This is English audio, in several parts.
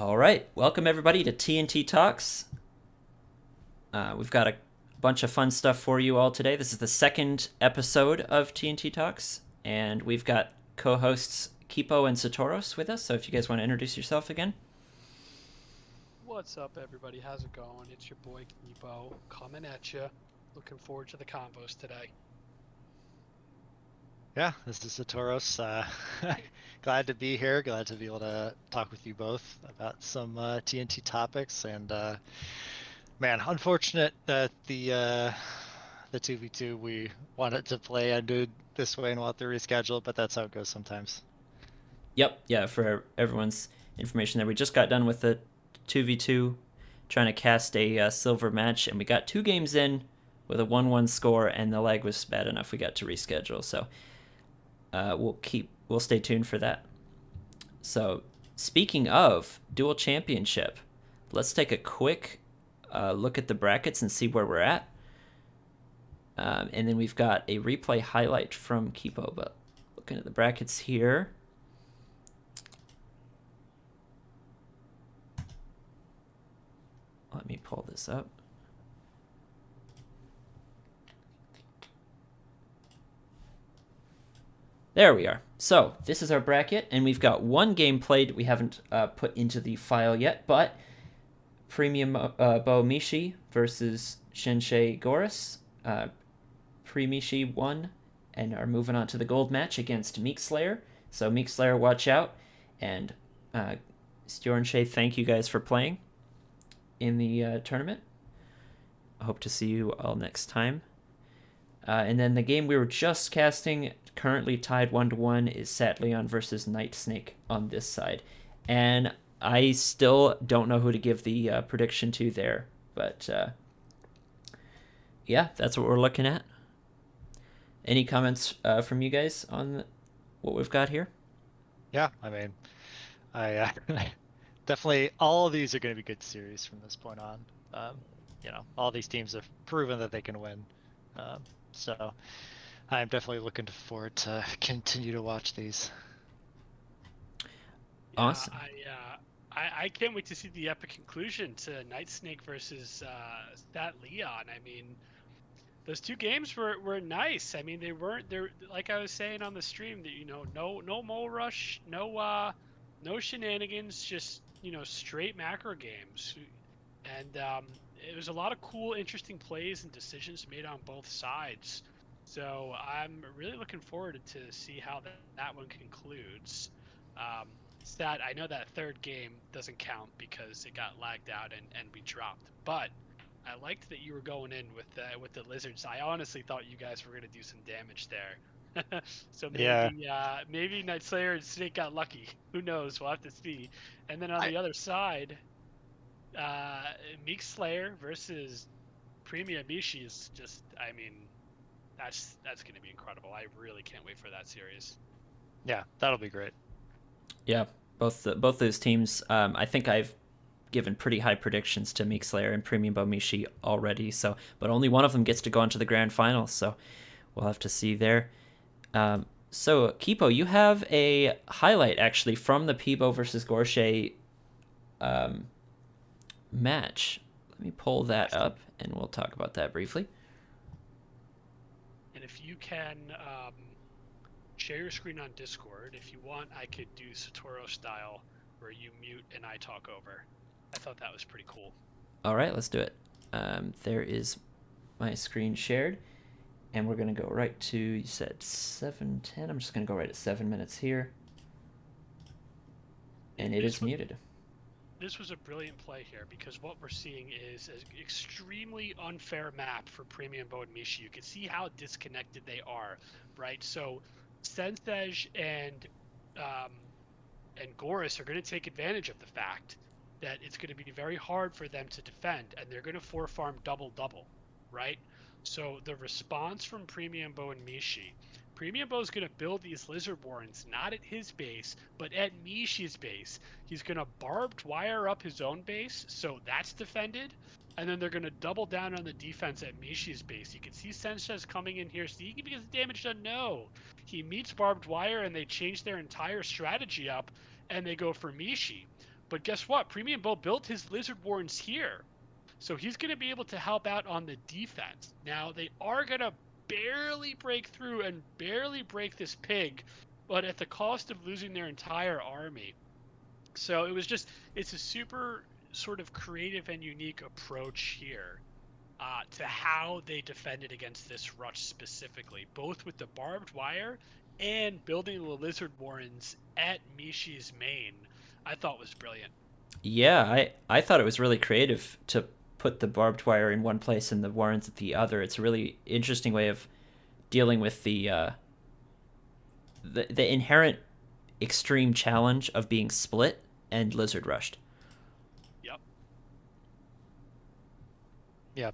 All right, welcome everybody to TnTTalks. We've got a bunch of fun stuff for you all today. This is the second episode of TnTTalks, and we've got co-hosts Kipo and Satoros with us. So if you guys want to introduce yourself again. What's up, everybody? How's it going? It's your boy Kipo coming at you. Looking forward to the combos today. Yeah, this is Satoros. Glad to be here. Glad to be able to talk with you both about some TNT topics. And man, unfortunate that the 2v2 we wanted to play ended this way and we'll have to reschedule, but that's how it goes sometimes. Yep, yeah. For everyone's information, there we just got done with the 2v2, trying to cast a silver match, and we got 2 games in with a 1-1 score, and the lag was bad enough we got to reschedule. So we'll stay tuned for that. So speaking of dual championship, let's take a quick look at the brackets and see where we're at. And then we've got a replay highlight from Kipo. But looking at the brackets here, let me pull this up. There we are. So this is our bracket, and we've got 1 game played we haven't put into the file yet, but Premium Bo Mishi versus Shinsei Goris. Pre-Mishi won and are moving on to the gold match against Meek Slayer. So Meek Slayer, watch out. And Stjornshay, thank you guys for playing in the tournament. I hope to see you all next time. And then the game we were just casting, currently tied 1-1, is Sat Leon versus Night Snake on this side. And I still don't know who to give the prediction to there. But yeah, that's what we're looking at. Any comments from you guys on what we've got here? Yeah, I mean, I definitely all of these are going to be good series from this point on. All these teams have proven that they can win. So I'm definitely looking forward to continue to watch these. Yeah, Awesome. I can't wait to see the epic conclusion to Night Snake versus Stat Leon. I mean, those 2 games were nice. I mean, they're like I was saying on the stream that no mole rush, no shenanigans, just straight macro games, and it was a lot of cool, interesting plays and decisions made on both sides. So I'm really looking forward to see how that one concludes. Um, Stat, I know that third game doesn't count because it got lagged out and we dropped, but I liked that you were going in with the lizards. I honestly thought you guys were gonna do some damage there. So Yeah, maybe Night Slayer and Snake got lucky. Who knows? We'll have to see. And then on I the other side, uh, Meek Slayer versus Premium Mishi is just, I mean, that's going to be incredible. I really can't wait for that series. yeah, that'll be great. Yeah, both those teams. I think I've given pretty high predictions to Meek Slayer and Premium Bomishi already. So, but only one of them gets to go into the grand finals. So, we'll have to see there. So, Kipo, you have a highlight actually from the Peebo versus Gorshay match. Let me pull that up, and we'll talk about that briefly. And if you can share your screen on Discord, if you want, I could do Satoru style where you mute and I talk over. I thought that was pretty cool. All right, let's do it. There is my screen shared, and we're gonna go right to, you said 7:10. I'm just gonna go right at 7 minutes here, and it is muted. This was a brilliant play here because what we're seeing is an extremely unfair map for Premium Bo and Mishi. You can see how disconnected they are, right? So Sensej um, and Goris are going to take advantage of the fact that it's going to be very hard for them to defend, and they're going to farm double, right? So the response from Premium Bo and Mishi, Premium Bo is going to build these Lizard Warrens not at his base, but at Mishi's base. He's going to barbed wire up his own base, so that's defended. And then they're going to double down on the defense at Mishi's base. You can see Senshez coming in here. See, because the damage done? No. He meets barbed wire, and they change their entire strategy up, and they go for Mishi. But guess what? Premium Bow built his Lizard Warrens here. So he's going to be able to help out on the defense. Now, they are going to barely break through and barely break this pig, but at the cost of losing their entire army. So it's a super sort of creative and unique approach here to how they defended against this rush specifically, both with the barbed wire and building the Lizard Warrens at Mishi's main. I thought was brilliant. Yeah, I thought it was really creative to put the barbed wire in one place and the warrens at the other. It's a really interesting way of dealing with the inherent extreme challenge of being split and lizard rushed. Yep. Yeah,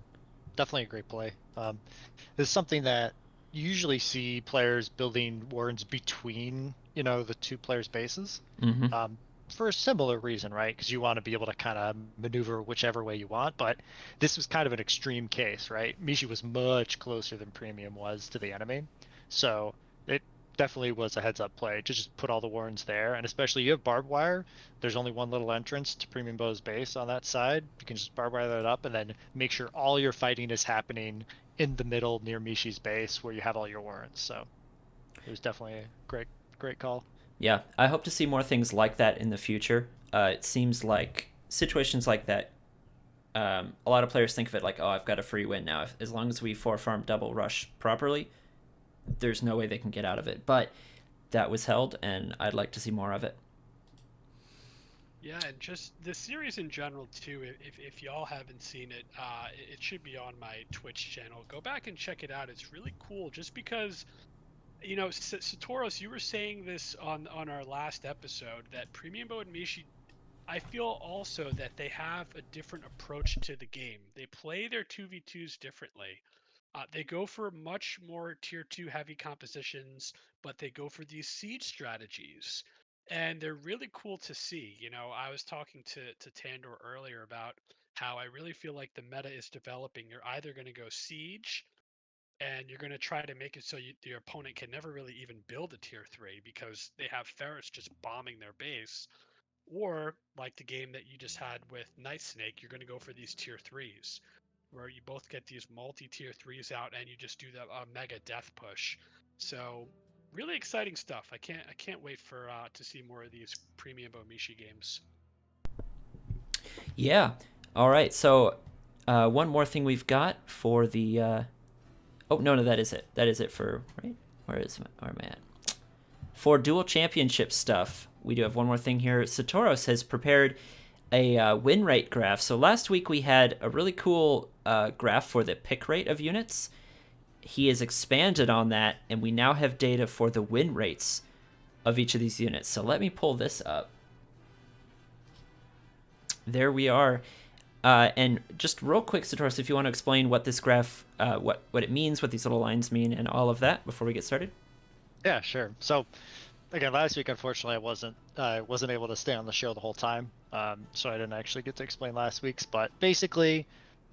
definitely a great play. This is something that you usually see players building warrens between, the two players' bases. Mm-hmm. For a similar reason, right? Because you want to be able to kind of maneuver whichever way you want. But this was kind of an extreme case, right? Mishi was much closer than Premium was to the enemy. So it definitely was a heads up play to just put all the warrens there. And especially you have barbed wire. There's only one little entrance to Premium Bow's base on that side. You can just barbed wire that up and then make sure all your fighting is happening in the middle near Mishi's base where you have all your warrens. So it was definitely a great call. Yeah, I hope to see more things like that in the future. It seems like situations like that, a lot of players think of it like, oh, I've got a free win now. As long as we farm double rush properly, there's no way they can get out of it. But that was held, and I'd like to see more of it. Yeah, and just the series in general too. If y'all haven't seen it, it should be on my Twitch channel. Go back and check it out. It's really cool, just because Satoros, you were saying this on our last episode that Premium Bow and Mishi, I feel also that they have a different approach to the game. They play their 2v2s differently. They go for much more tier 2 heavy compositions, but they go for these siege strategies. And they're really cool to see. I was talking to Tandor earlier about how I really feel like the meta is developing. You're either going to go siege and you're going to try to make it so your opponent can never really even build a tier 3 because they have ferrets just bombing their base, or like the game that you just had with Night Snake, you're going to go for these tier 3s where you both get these multi tier 3s out and you just do the mega death push. So really exciting stuff. I can't wait for to see more of these premium Bomishi games. Yeah. All right. So one more thing we've got for the. Oh no, that is it. That is it for right. Where am I at? For dual championship stuff, we do have one more thing here. Satoros has prepared a win rate graph. So last week we had a really cool graph for the pick rate of units. He has expanded on that, and we now have data for the win rates of each of these units. So let me pull this up. There we are. And just real quick, Satoros, if you want to explain what this graph, what it means, what these little lines mean, and all of that before we get started. Yeah, sure. So again, last week, unfortunately, I wasn't able to stay on the show the whole time, so I didn't actually get to explain last week's. But basically,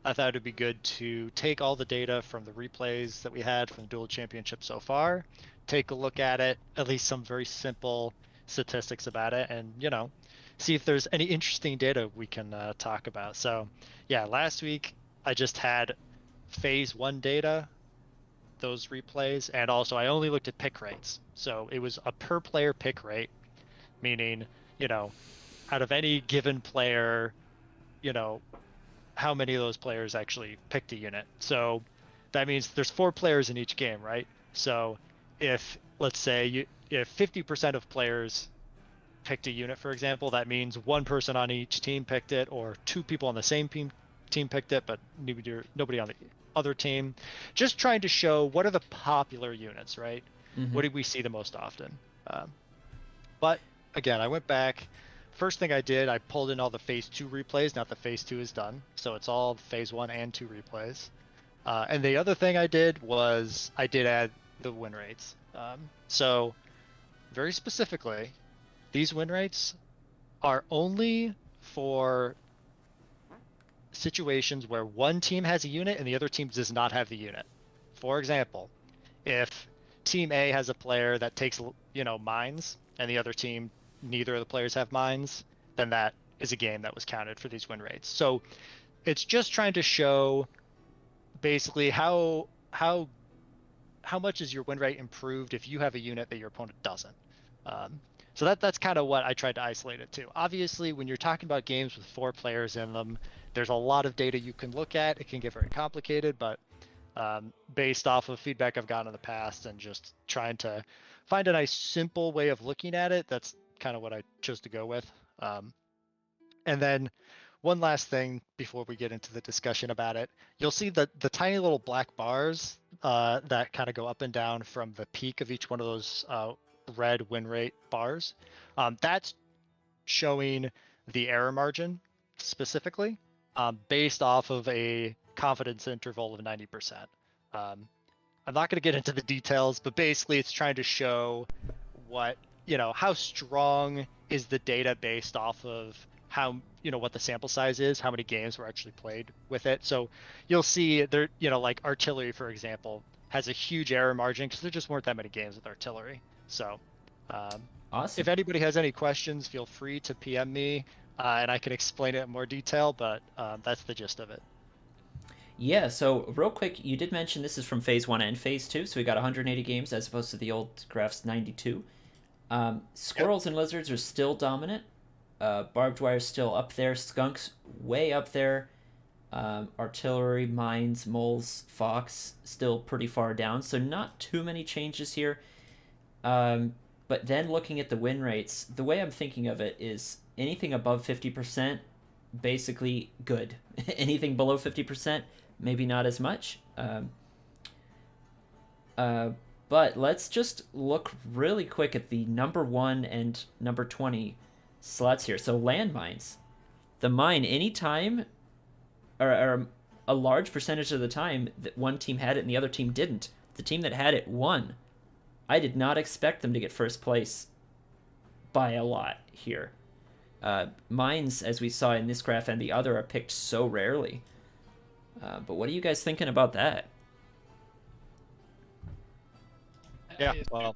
I thought it'd be good to take all the data from the replays that we had from the dual championship so far, take a look at it, at least some very simple statistics about it, and see if there's any interesting data we can talk about. So yeah, last week I just had phase 1 data, those replays, and also I only looked at pick rates. So it was a per player pick rate, meaning, out of any given player, how many of those players actually picked a unit. So that means there's 4 players in each game, right? So if, let's say, if 50% of players picked a unit, for example, that means 1 person on each team picked it, or 2 people on the same team picked it, but nobody on the other team. Just trying to show what are the popular units, right? Mm-hmm. What did we see the most often? But again, I went back. First thing I did, I pulled in all the phase 2 replays. Now the phase 2 is done, so it's all phase 1 and 2 replays. And the other thing I did was I did add the win rates. So very specifically, these win rates are only for situations where one team has a unit and the other team does not have the unit. For example, if Team A has a player that takes, mines, and the other team, neither of the players have mines, then that is a game that was counted for these win rates. So it's just trying to show basically how much is your win rate improved if you have a unit that your opponent doesn't. So that's kind of what I tried to isolate it to. Obviously, when you're talking about games with 4 players in them, there's a lot of data you can look at. It can get very complicated, but based off of feedback I've gotten in the past and just trying to find a nice simple way of looking at it, that's kind of what I chose to go with. And then one last thing before we get into the discussion about it, you'll see the tiny little black bars that kind of go up and down from the peak of each one of those red win rate bars. That's showing the error margin specifically based off of a confidence interval of 90%. I'm not going to get into the details, but basically it's trying to show what, how strong is the data based off of how, what the sample size is, how many games were actually played with it. So you'll see there, like artillery, for example, has a huge error margin because there just weren't that many games with artillery. So Awesome. if anybody has any questions, feel free to PM me and I can explain it in more detail, but that's the gist of it. Yeah, so real quick, you did mention this is from Phase 1 and Phase 2, so we got 180 games as opposed to the old graph's 92. Squirrels and lizards are still dominant. Barbed wire is still up there. Skunks way up there. Artillery, mines, moles, fox still pretty far down, so not too many changes here. But then looking at the win rates, the way I'm thinking of it is anything above 50%, basically good. Anything below 50%, maybe not as much. But let's just look really quick at the number 1 and number 20 slots here. So landmines. The mine, anytime, or a large percentage of the time that one team had it and the other team didn't. The team that had it won. I did not expect them to get first place by a lot here. Mines, as we saw in this graph and the other, are picked so rarely. But what are you guys thinking about that? Yeah, well,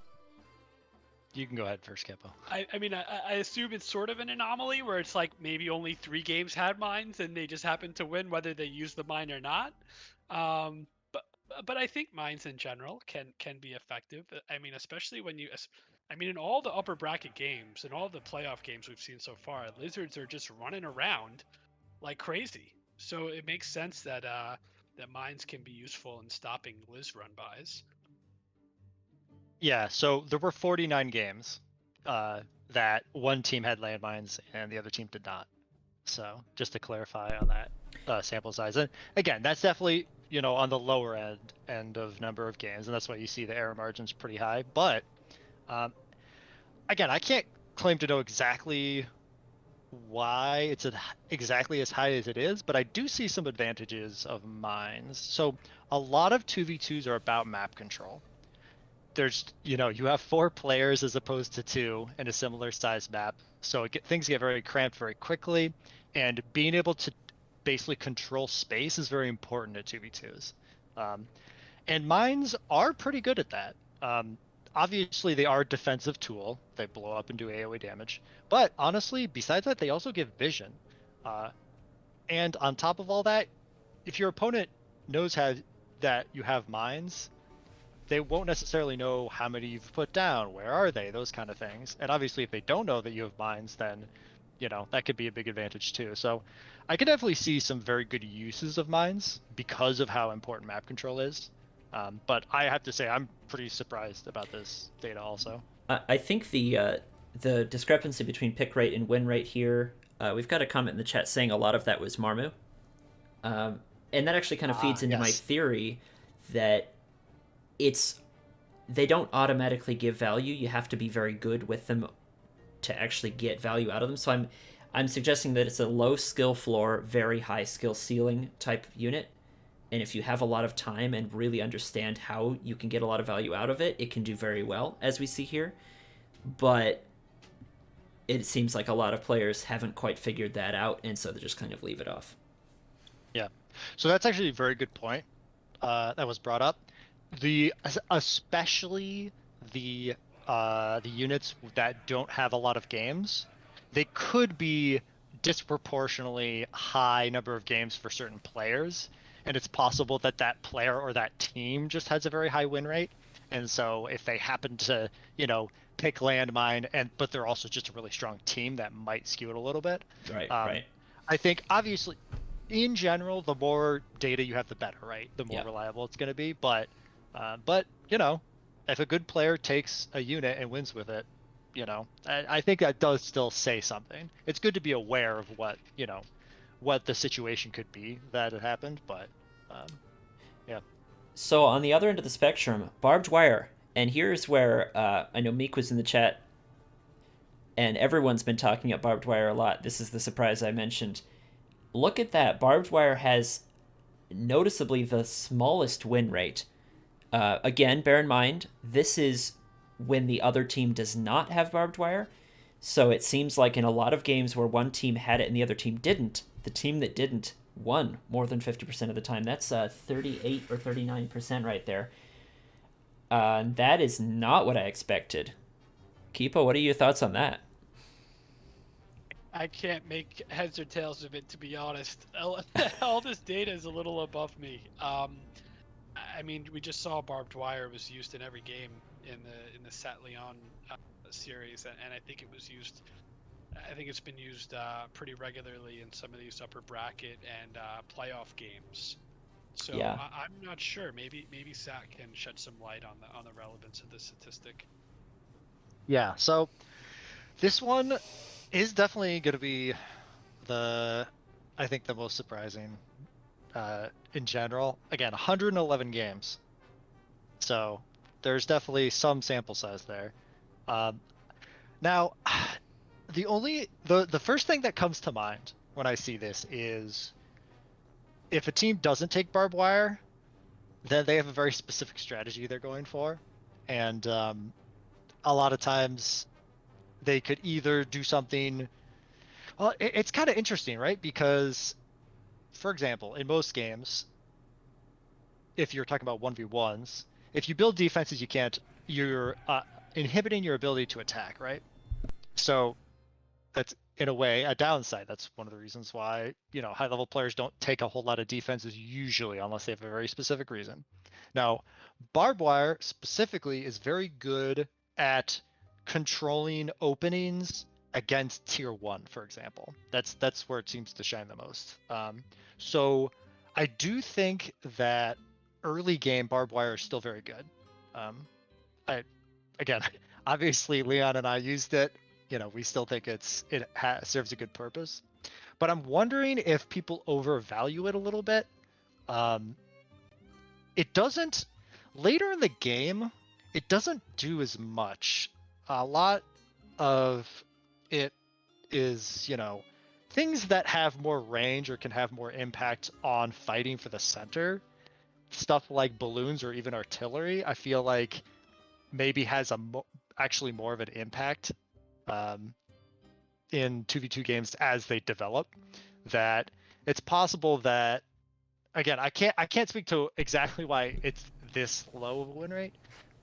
you can go ahead first, Kipo. I mean, I assume it's sort of an anomaly where it's like maybe only 3 games had mines and they just happened to win whether they use the mine or not. But I think mines in general can be effective. I mean, especially when in all the upper bracket games and all the playoff games we've seen so far, lizards are just running around like crazy. So it makes sense that that mines can be useful in stopping liz run bys. Yeah, so there were 49 games that one team had landmines and the other team did not. So just to clarify on that sample size. And again, that's definitely, on the lower end of number of games, and that's why you see the error margin's pretty high. But again, I can't claim to know exactly why it's exactly as high as it is, but I do see some advantages of mines. So a lot of 2v2s are about map control. There's, you have 4 players as opposed to 2 in a similar size map. So things get very cramped very quickly, and being able to basically control space is very important at 2v2s. And mines are pretty good at that. Obviously, they are a defensive tool. They blow up and do AoE damage. But honestly, besides that, they also give vision. And on top of all that, if your opponent knows that you have mines, they won't necessarily know how many you've put down, where are they, those kind of things. And obviously, if they don't know that you have mines, then, that could be a big advantage too. So I could definitely see some very good uses of mines because of how important map control is. But I have to say, I'm pretty surprised about this data also. I think the discrepancy between pick rate and win rate here, we've got a comment in the chat saying a lot of that was Marmu. And that actually kind of feeds into my theory that they don't automatically give value. You have to be very good with them to actually get value out of them. So I'm suggesting that it's a low skill floor, very high skill ceiling type unit. And if you have a lot of time and really understand how you can get a lot of value out of it, it can do very well, as we see here. But it seems like a lot of players haven't quite figured that out, and so they just kind of leave it off. Yeah. So that's actually a very good point that was brought up. Especially the units that don't have a lot of games, they could be disproportionately high number of games for certain players, and it's possible that that player or that team just has a very high win rate. And so if they happen to, pick Landmine, but they're also just a really strong team, that might skew it a little bit. Right, Um, right. I think obviously, in general, the more data you have, the better, right? The more Yeah. reliable it's going to be. But if a good player takes a unit and wins with it, I think that does still say something. It's good to be aware of what the situation could be that it happened, but yeah. So on the other end of the spectrum, barbed wire. And here's where I know Meek was in the chat, and everyone's been talking about barbed wire a lot. This is the surprise I mentioned. Look at that. Barbed wire has noticeably the smallest win rate. Again, bear in mind, this is when the other team does not have barbed wire. So it seems like in a lot of games where one team had it and the other team didn't, the team that didn't won more than 50% of the time. That's 38 or 39% right there. That is not what I expected. Kipo, what are your thoughts on that? I can't make heads or tails of it, to be honest. All this data is a little above me. I mean, we just saw barbed wire was used in every game in the Sat Leon series, and I think it was used. I think it's been used pretty regularly in some of these upper bracket and playoff games. So Yeah. I'm not sure. Maybe Sat can shed some light on the relevance of this statistic. Yeah, so this one is definitely going to be I think the most surprising in general. Again, 111 games. So there's definitely some sample size there. Now, the first thing that comes to mind when I see this is if a team doesn't take barbed wire, then they have a very specific strategy they're going for, and a lot of times they could either do something. Well, it's kind of interesting, right? Because, for example, in most games, if you're talking about 1v1s, if you build defenses, you're inhibiting your ability to attack, right? So that's in a way a downside. That's one of the reasons why, high level players don't take a whole lot of defenses usually unless they have a very specific reason. Now, barbed wire specifically is very good at controlling openings against tier 1, for example. That's where it seems to shine the most. So I do think that early game barbed wire is still very good. I again, obviously Leon and I used it. We still think serves a good purpose. But I'm wondering if people overvalue it a little bit. It doesn't later in the game. It doesn't do as much. A lot of it is, things that have more range or can have more impact on fighting for the center. Stuff like balloons or even artillery, I feel like maybe has actually more of an impact in 2v2 games as they develop. That it's possible that, again, I can't speak to exactly why it's this low of a win rate,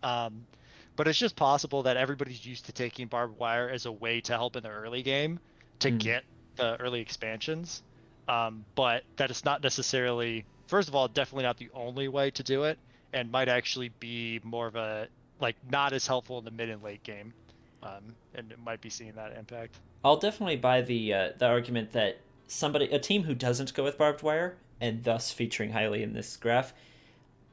but it's just possible that everybody's used to taking barbed wire as a way to help in the early game to get the early expansions, but that it's not necessarily, first of all, definitely not the only way to do it, and might actually be more of a not as helpful in the mid and late game, and it might be seeing that impact. I'll definitely buy the argument that a team who doesn't go with barbed wire, and thus featuring highly in this graph,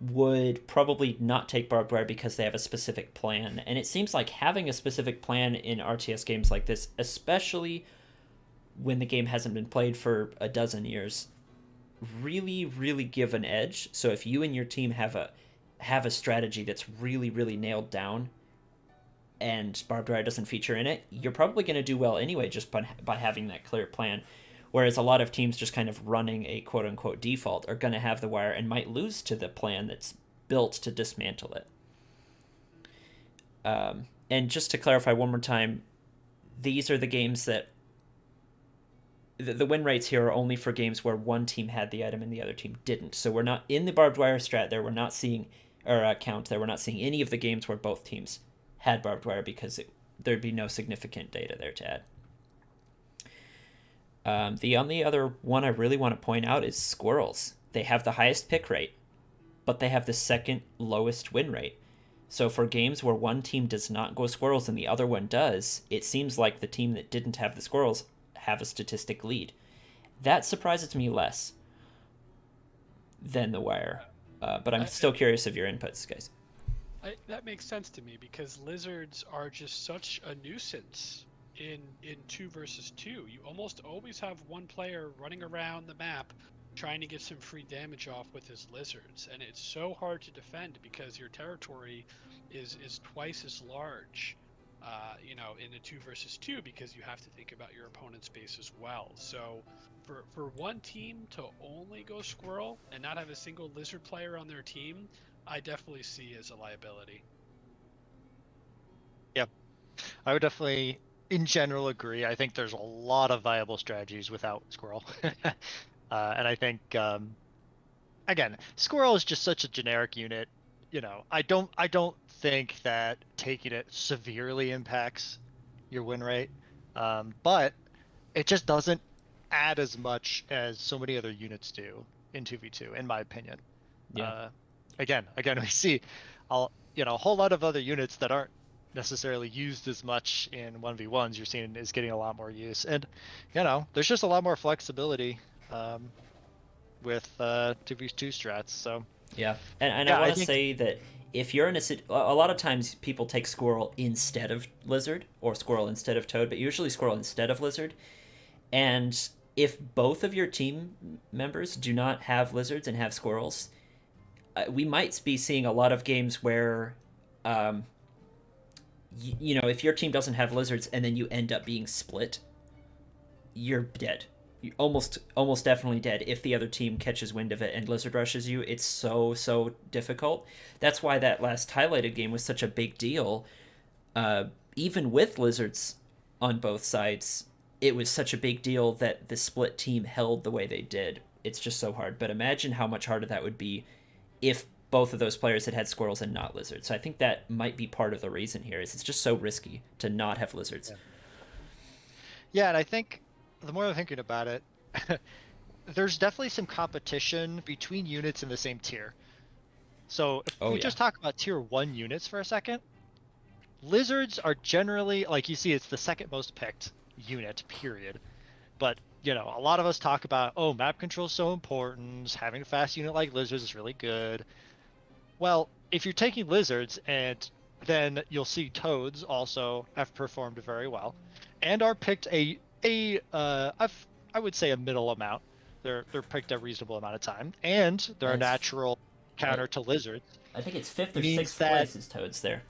would probably not take barbed wire because they have a specific plan. And it seems like having a specific plan in RTS games like this, especially when the game hasn't been played for a dozen years, really, really give an edge. So if you and your team have a strategy that's really, really nailed down, and barbed wire doesn't feature in it, you're probably going to do well anyway just by having that clear plan. Whereas a lot of teams just kind of running a quote unquote default are going to have the wire and might lose to the plan that's built to dismantle it. And just to clarify one more time, these are the games that the win rates here are only for games where one team had the item and the other team didn't. So we're not in the barbed wire strat there. We're not seeing, or count there. We're not seeing any of the games where both teams had barbed wire because there'd be no significant data there to add. The only other one I really want to point out is Squirrels. They have the highest pick rate, but they have the second lowest win rate. So for games where one team does not go Squirrels and the other one does, it seems like the team that didn't have the Squirrels have a statistic lead. That surprises me less than the Wire. But I'm still curious of your inputs, guys. That makes sense to me because lizards are just such a nuisance in 2 versus 2. You almost always have one player running around the map trying to get some free damage off with his lizards, and it's so hard to defend because your territory is twice as large, in a 2 versus 2 because you have to think about your opponent's base as well. So for one team to only go squirrel and not have a single lizard player on their team, I definitely see as a liability. Yeah, I would definitely, in general, agree. I think there's a lot of viable strategies without Squirrel. And I think, again, Squirrel is just such a generic unit. I don't think that taking it severely impacts your win rate, but it just doesn't add as much as so many other units do in 2v2, in my opinion. Yeah. Again, we see a whole lot of other units that aren't necessarily used as much in 1v1s. You're seeing is getting a lot more use, and there's just a lot more flexibility with 2v2 strats. So yeah, and yeah, I want to say that if you're in a lot of times people take Squirrel instead of Lizard or Squirrel instead of Toad, but usually Squirrel instead of Lizard. And if both of your team members do not have Lizards and have Squirrels, we might be seeing a lot of games where, if your team doesn't have Lizards and then you end up being split, you're dead. You're almost definitely dead if the other team catches wind of it and Lizard rushes you. It's so difficult. That's why that last highlighted game was such a big deal. Even with Lizards on both sides, it was such a big deal that the split team held the way they did. It's just so hard. But imagine how much harder that would be if both of those players had Squirrels and not Lizards. So I think that might be part of the reason here is it's just so risky to not have Lizards. Yeah, and I think the more I'm thinking about it, there's definitely some competition between units in the same tier. So if we just talk about tier 1 units for a second, Lizards are generally, like you see, it's the second most picked unit, period. But, a lot of us talk about, map control is so important, having a fast unit like Lizards is really good. Well, if you're taking Lizards, and then you'll see Toads also have performed very well, and are picked I would say a middle amount. They're picked a reasonable amount of time, and they're a natural counter to Lizards. I think it's 5th or 6th place is Toads there.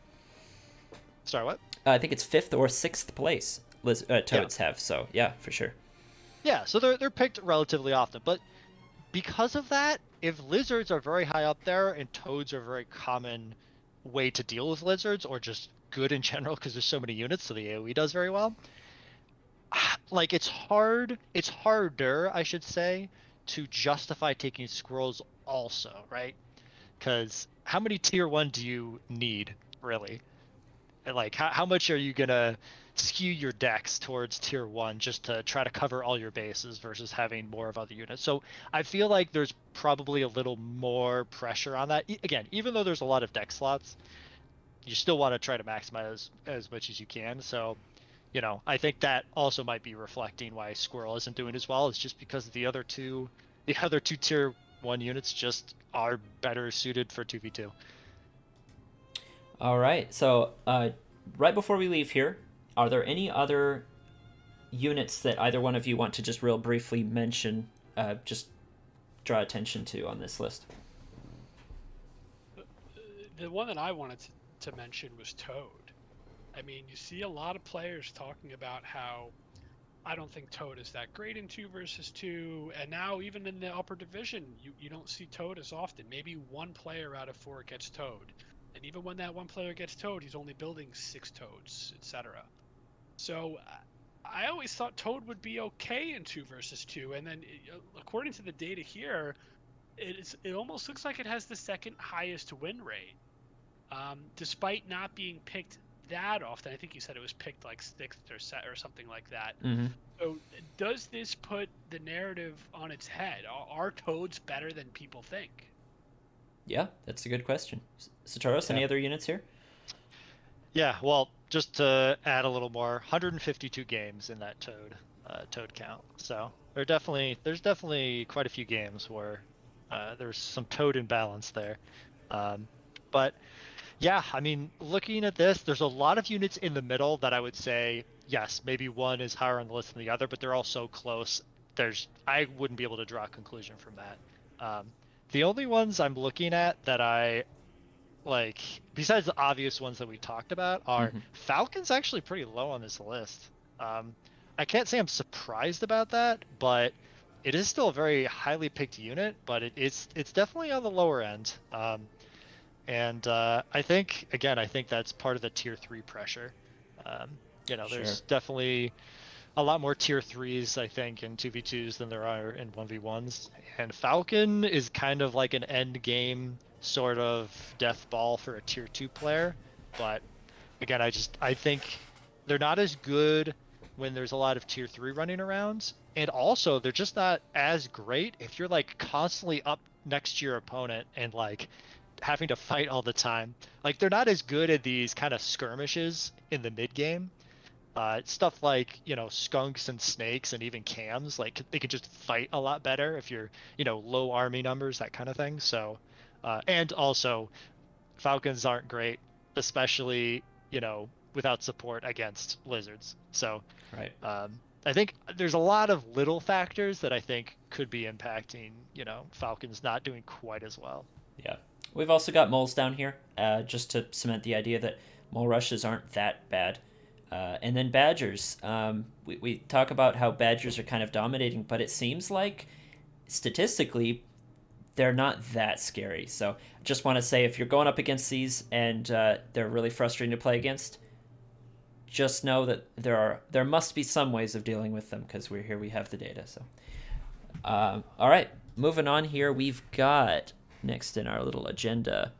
Sorry, what? I think it's 5th or 6th place Toads have, so yeah, for sure. Yeah, so they're picked relatively often, but because of that, if Lizards are very high up there and Toads are a very common way to deal with Lizards, or just good in general because there's so many units, so the AoE does very well, like it's harder, I should say, to justify taking Squirrels also, right? Because how many tier 1 do you need, really? And like, how much are you gonna skew your decks towards tier 1 just to try to cover all your bases versus having more of other units? So I feel like there's probably a little more pressure on that. Again, even though there's a lot of deck slots, you still want to try to maximize as much as you can. So, I think that also might be reflecting why Squirrel isn't doing as well. It's just because the other two tier 1 units just are better suited for 2v2. All right. So, right before we leave here, are there any other units that either one of you want to just real briefly mention, just draw attention to on this list? The one that I wanted to mention was Toad. I mean, you see a lot of players talking about how I don't think Toad is that great in 2 versus 2, and now even in the upper division, you don't see Toad as often. Maybe one player out of 4 gets Toad. And even when that one player gets Toad, he's only building 6 Toads, etc. So I always thought Toad would be okay in 2 versus 2, and then according to the data here, it almost looks like it has the second highest win rate, despite not being picked that often. I think you said it was picked like 6th or something like that. Mm-hmm. So does this put the narrative on its head? Are toads better than people think? Yeah, that's a good question. Satoros, Yeah. any other units here? Yeah, well, just to add a little more, 152 games in that Toad count. So there's definitely quite a few games where there's some Toad imbalance there. Um, but yeah, I mean, looking at this, there's a lot of units in the middle that I would say, yes, maybe one is higher on the list than the other, but they're all so close. I wouldn't be able to draw a conclusion from that. The only ones I'm looking at that I like, besides the obvious ones that we talked about, are Mm-hmm. Falcons actually pretty low on this list. I can't say I'm surprised about that, but it is still a very highly picked unit, but it's definitely on the lower end. And I think again, I think that's part of the tier 3 pressure. Sure. There's definitely a lot more tier 3s, I think, in 2v2s than there are in 1v1s. And Falcon is kind of like an end game sort of death ball for a tier 2 player. But again, I think they're not as good when there's a lot of tier 3 running around. And also, they're just not as great if you're like constantly up next to your opponent and like having to fight all the time. Like they're not as good at these kind of skirmishes in the mid game. Stuff like, skunks and snakes and even cams, like they can just fight a lot better if you're, low army numbers, that kind of thing. So, and also Falcons aren't great, especially, without support against lizards. So, Right. I think there's a lot of little factors that I think could be impacting, Falcons not doing quite as well. Yeah. We've also got moles down here, just to cement the idea that mole rushes aren't that bad. And then badgers. We talk about how badgers are kind of dominating, but it seems like statistically they're not that scary. So I just want to say if you're going up against these and they're really frustrating to play against, just know that there must be some ways of dealing with them because we have the data. So all right, moving on here, we've got next in our little agenda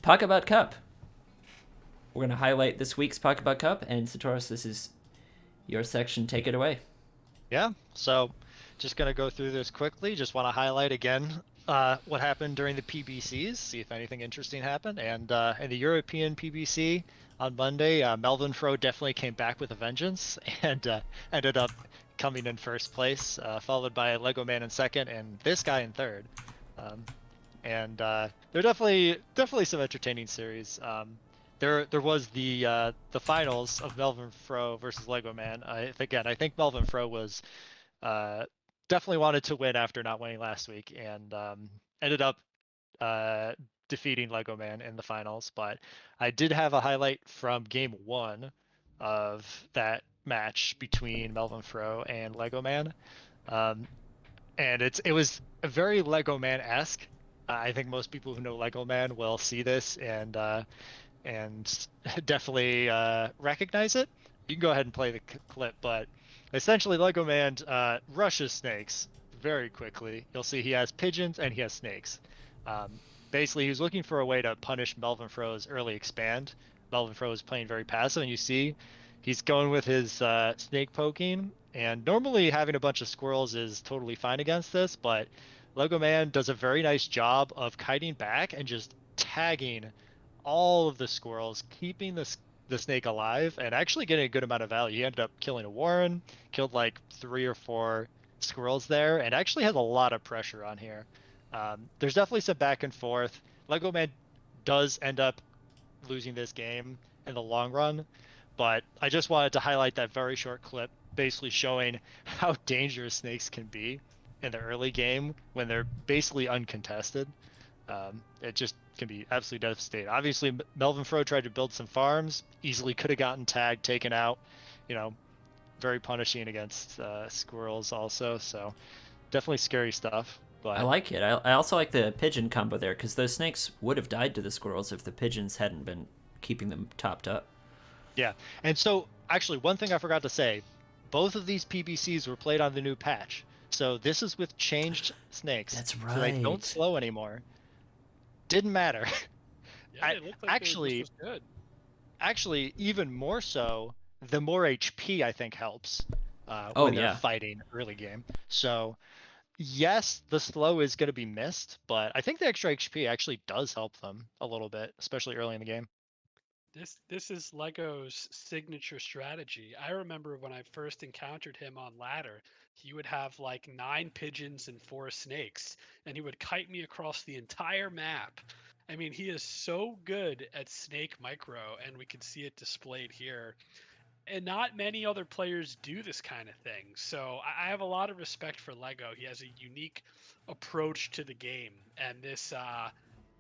Pocketbot Cup. We're going to highlight this week's Pocketbot Cup, and Satoros, this is your section. Take it away. Yeah, so just going to go through this quickly. Just want to highlight again what happened during the PBCs, see if anything interesting happened. And in the European PBC on Monday, Melvin Fro definitely came back with a vengeance and ended up coming in first place, followed by Lego Man in second and this guy in third. And they're definitely some entertaining series. There was the finals of Melvin Fro versus Lego Man. I think Melvin Fro was uh, definitely wanted to win after not winning last week, and ended up uh, defeating Lego Man in the finals. But I did have a highlight from game one of that match between Melvin Fro and Lego Man. Um, and it was a very Lego Man-esque. I think most people who know Lego Man will see this and definitely recognize it. You can go ahead and play the clip, but essentially Lego Man rushes snakes very quickly. You'll see he has pigeons and he has snakes. Um, Basically, he was looking for a way to punish Melvin Fro's early expand. Melvin Fro is playing very passive, and you see he's going with his snake poking. And normally having a bunch of squirrels is totally fine against this, but Lego Man does a very nice job of kiting back and just tagging all of the squirrels, keeping the snake alive, and actually getting a good amount of value. He ended up killing a warren, killed like 3 or 4 squirrels there, and actually has a lot of pressure on here. There's definitely some back and forth. Lego Man does end up losing this game in the long run, but I just wanted to highlight that very short clip, basically showing how dangerous snakes can be in the early game when they're basically uncontested. It just can be absolutely devastating. Obviously, Melvin Fro tried to build some farms, easily could have gotten tagged, taken out. You know, very punishing against squirrels also. So definitely scary stuff. I But like it. I also like the pigeon combo there because those snakes would have died to the squirrels if the pigeons hadn't been keeping them topped up. yeah, and so actually, one thing I forgot to say, both of these PBCs were played on the new patch. So this is with changed snakes, That's so they don't right. slow anymore. Didn't matter. Yeah, I it looked like they were just actually as good. actually even more so the more HP I think helps Oh, when they're yeah. fighting early game. So yes, the slow is going to be missed, but I think the extra HP actually does help them a little bit, especially early in the game. This is Lego's signature strategy. I remember when I first encountered him on ladder, he would have like 9 pigeons and 4 snakes, and he would kite me across the entire map. I mean, he is so good at snake micro, and we can see it displayed here. And not many other players do this kind of thing. So I have a lot of respect for Lego. He has a unique approach to the game, and this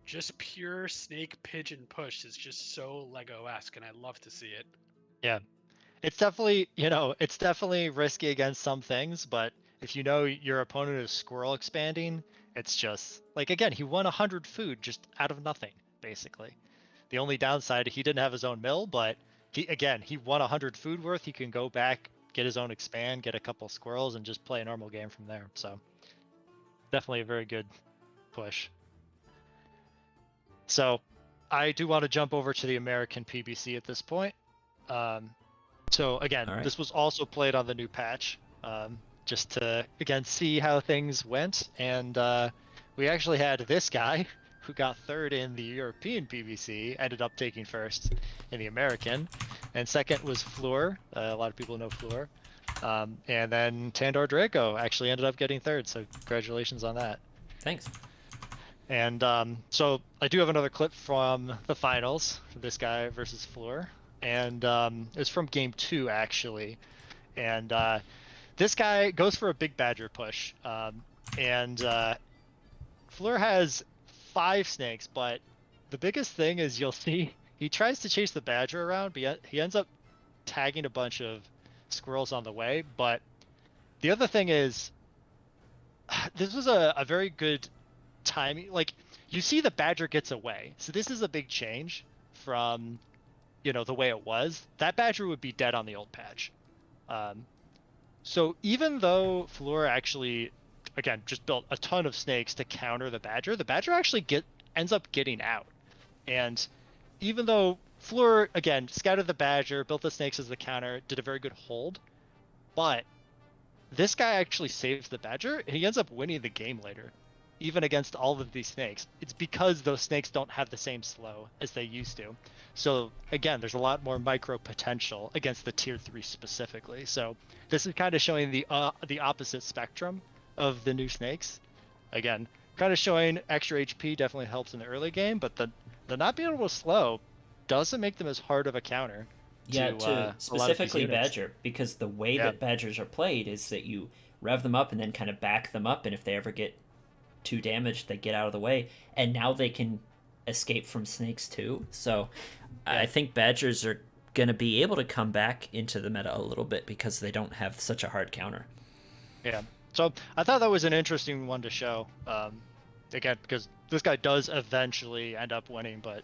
just pure snake pigeon push is just so Lego-esque, and I love to see it. Yeah. It's definitely, it's definitely risky against some things, but if you know your opponent is squirrel expanding, it's just like, again, he won 100 food just out of nothing, basically. The only downside, he didn't have his own mill, but he won 100 food worth. He can go back, get his own expand, get a couple squirrels, and just play a normal game from there. So definitely a very good push. So I do want to jump over to the American PBC at this point. So again, All right. this was also played on the new patch, just to again see how things went. And we actually had this guy who got third in the European PBC, ended up taking first in the American, and second was Fleur. A lot of people know Fleur. And then Tandordraco actually ended up getting third. So congratulations on that. Thanks. And so I do have another clip from the finals for this guy versus Fleur. And it's from game 2, actually. And this guy goes for a big badger push. And Fleur has 5 snakes, but the biggest thing is you'll see he tries to chase the badger around, but he ends up tagging a bunch of squirrels on the way. But the other thing is, this was a very good timing. Like, you see the badger gets away. So this is a big change from, the way it was. That badger would be dead on the old patch. So even though Fleur actually, again, just built a ton of snakes to counter the badger actually ends up getting out. And even though Fleur, again, scouted the badger, built the snakes as the counter, did a very good hold, but this guy actually saves the badger, and he ends up winning the game later, even against all of these snakes. It's because those snakes don't have the same slow as they used to. So again, there's a lot more micro potential against the tier 3 specifically. So this is kind of showing the opposite spectrum of the new snakes. Again, kind of showing extra HP definitely helps in the early game, but the not being able to slow doesn't make them as hard of a counter. Yeah, To to a lot of these specifically units. badger, because the way Yeah. that badgers are played is that you rev them up and then kind of back them up, and if they ever get too damaged, they get out of the way, and now they can escape from snakes too. So Yeah. I think badgers are going to be able to come back into the meta a little bit because they don't have such a hard counter. Yeah. So I thought that was an interesting one to show. Again, because this guy does eventually end up winning, but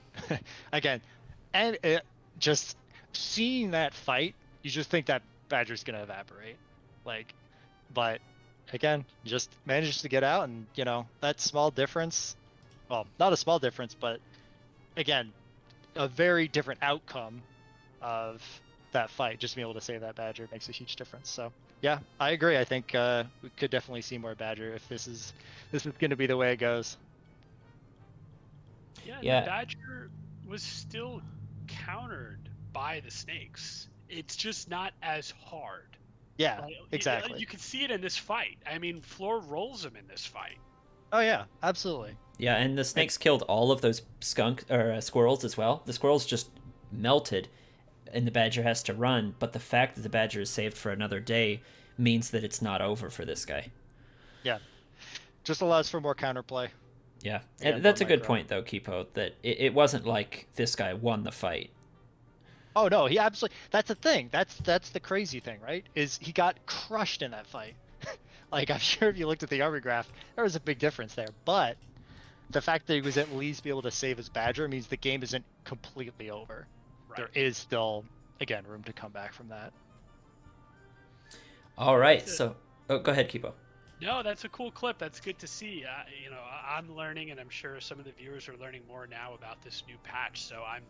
again, and just seeing that fight, you just think that Badger's gonna evaporate. Like, but again, just manages to get out, and that small difference. Well, not a small difference, but again, a very different outcome of that fight. Just being able to save that Badger makes a huge difference. So yeah, I agree. I think we could definitely see more Badger if this is going to be the way it goes. Yeah, and the Yeah. badger was still countered by the snakes. It's just not as hard. Yeah, Like, exactly. you can see it in this fight. I mean, Floor rolls him in this fight. Oh yeah, absolutely. Yeah, and the snakes killed all of those squirrels as well. The squirrels just melted, and the badger has to run. But the fact that the badger is saved for another day means that it's not over for this guy. Yeah, just allows for more counterplay. Yeah, Again, and that's a more good micro. point though, Kipo. That it wasn't like this guy won the fight. Oh no, he absolutely. That's the thing. That's the crazy thing, right? Is he got crushed in that fight. Like, I'm sure if you looked at the army graph, there was a big difference there. But the fact that he was at least be able to save his badger means the game isn't completely over. Right. There is still, again, room to come back from that. All right, so go ahead, Kipo. No, that's a cool clip. That's good to see. I'm learning, and I'm sure some of the viewers are learning more now about this new patch. So I'm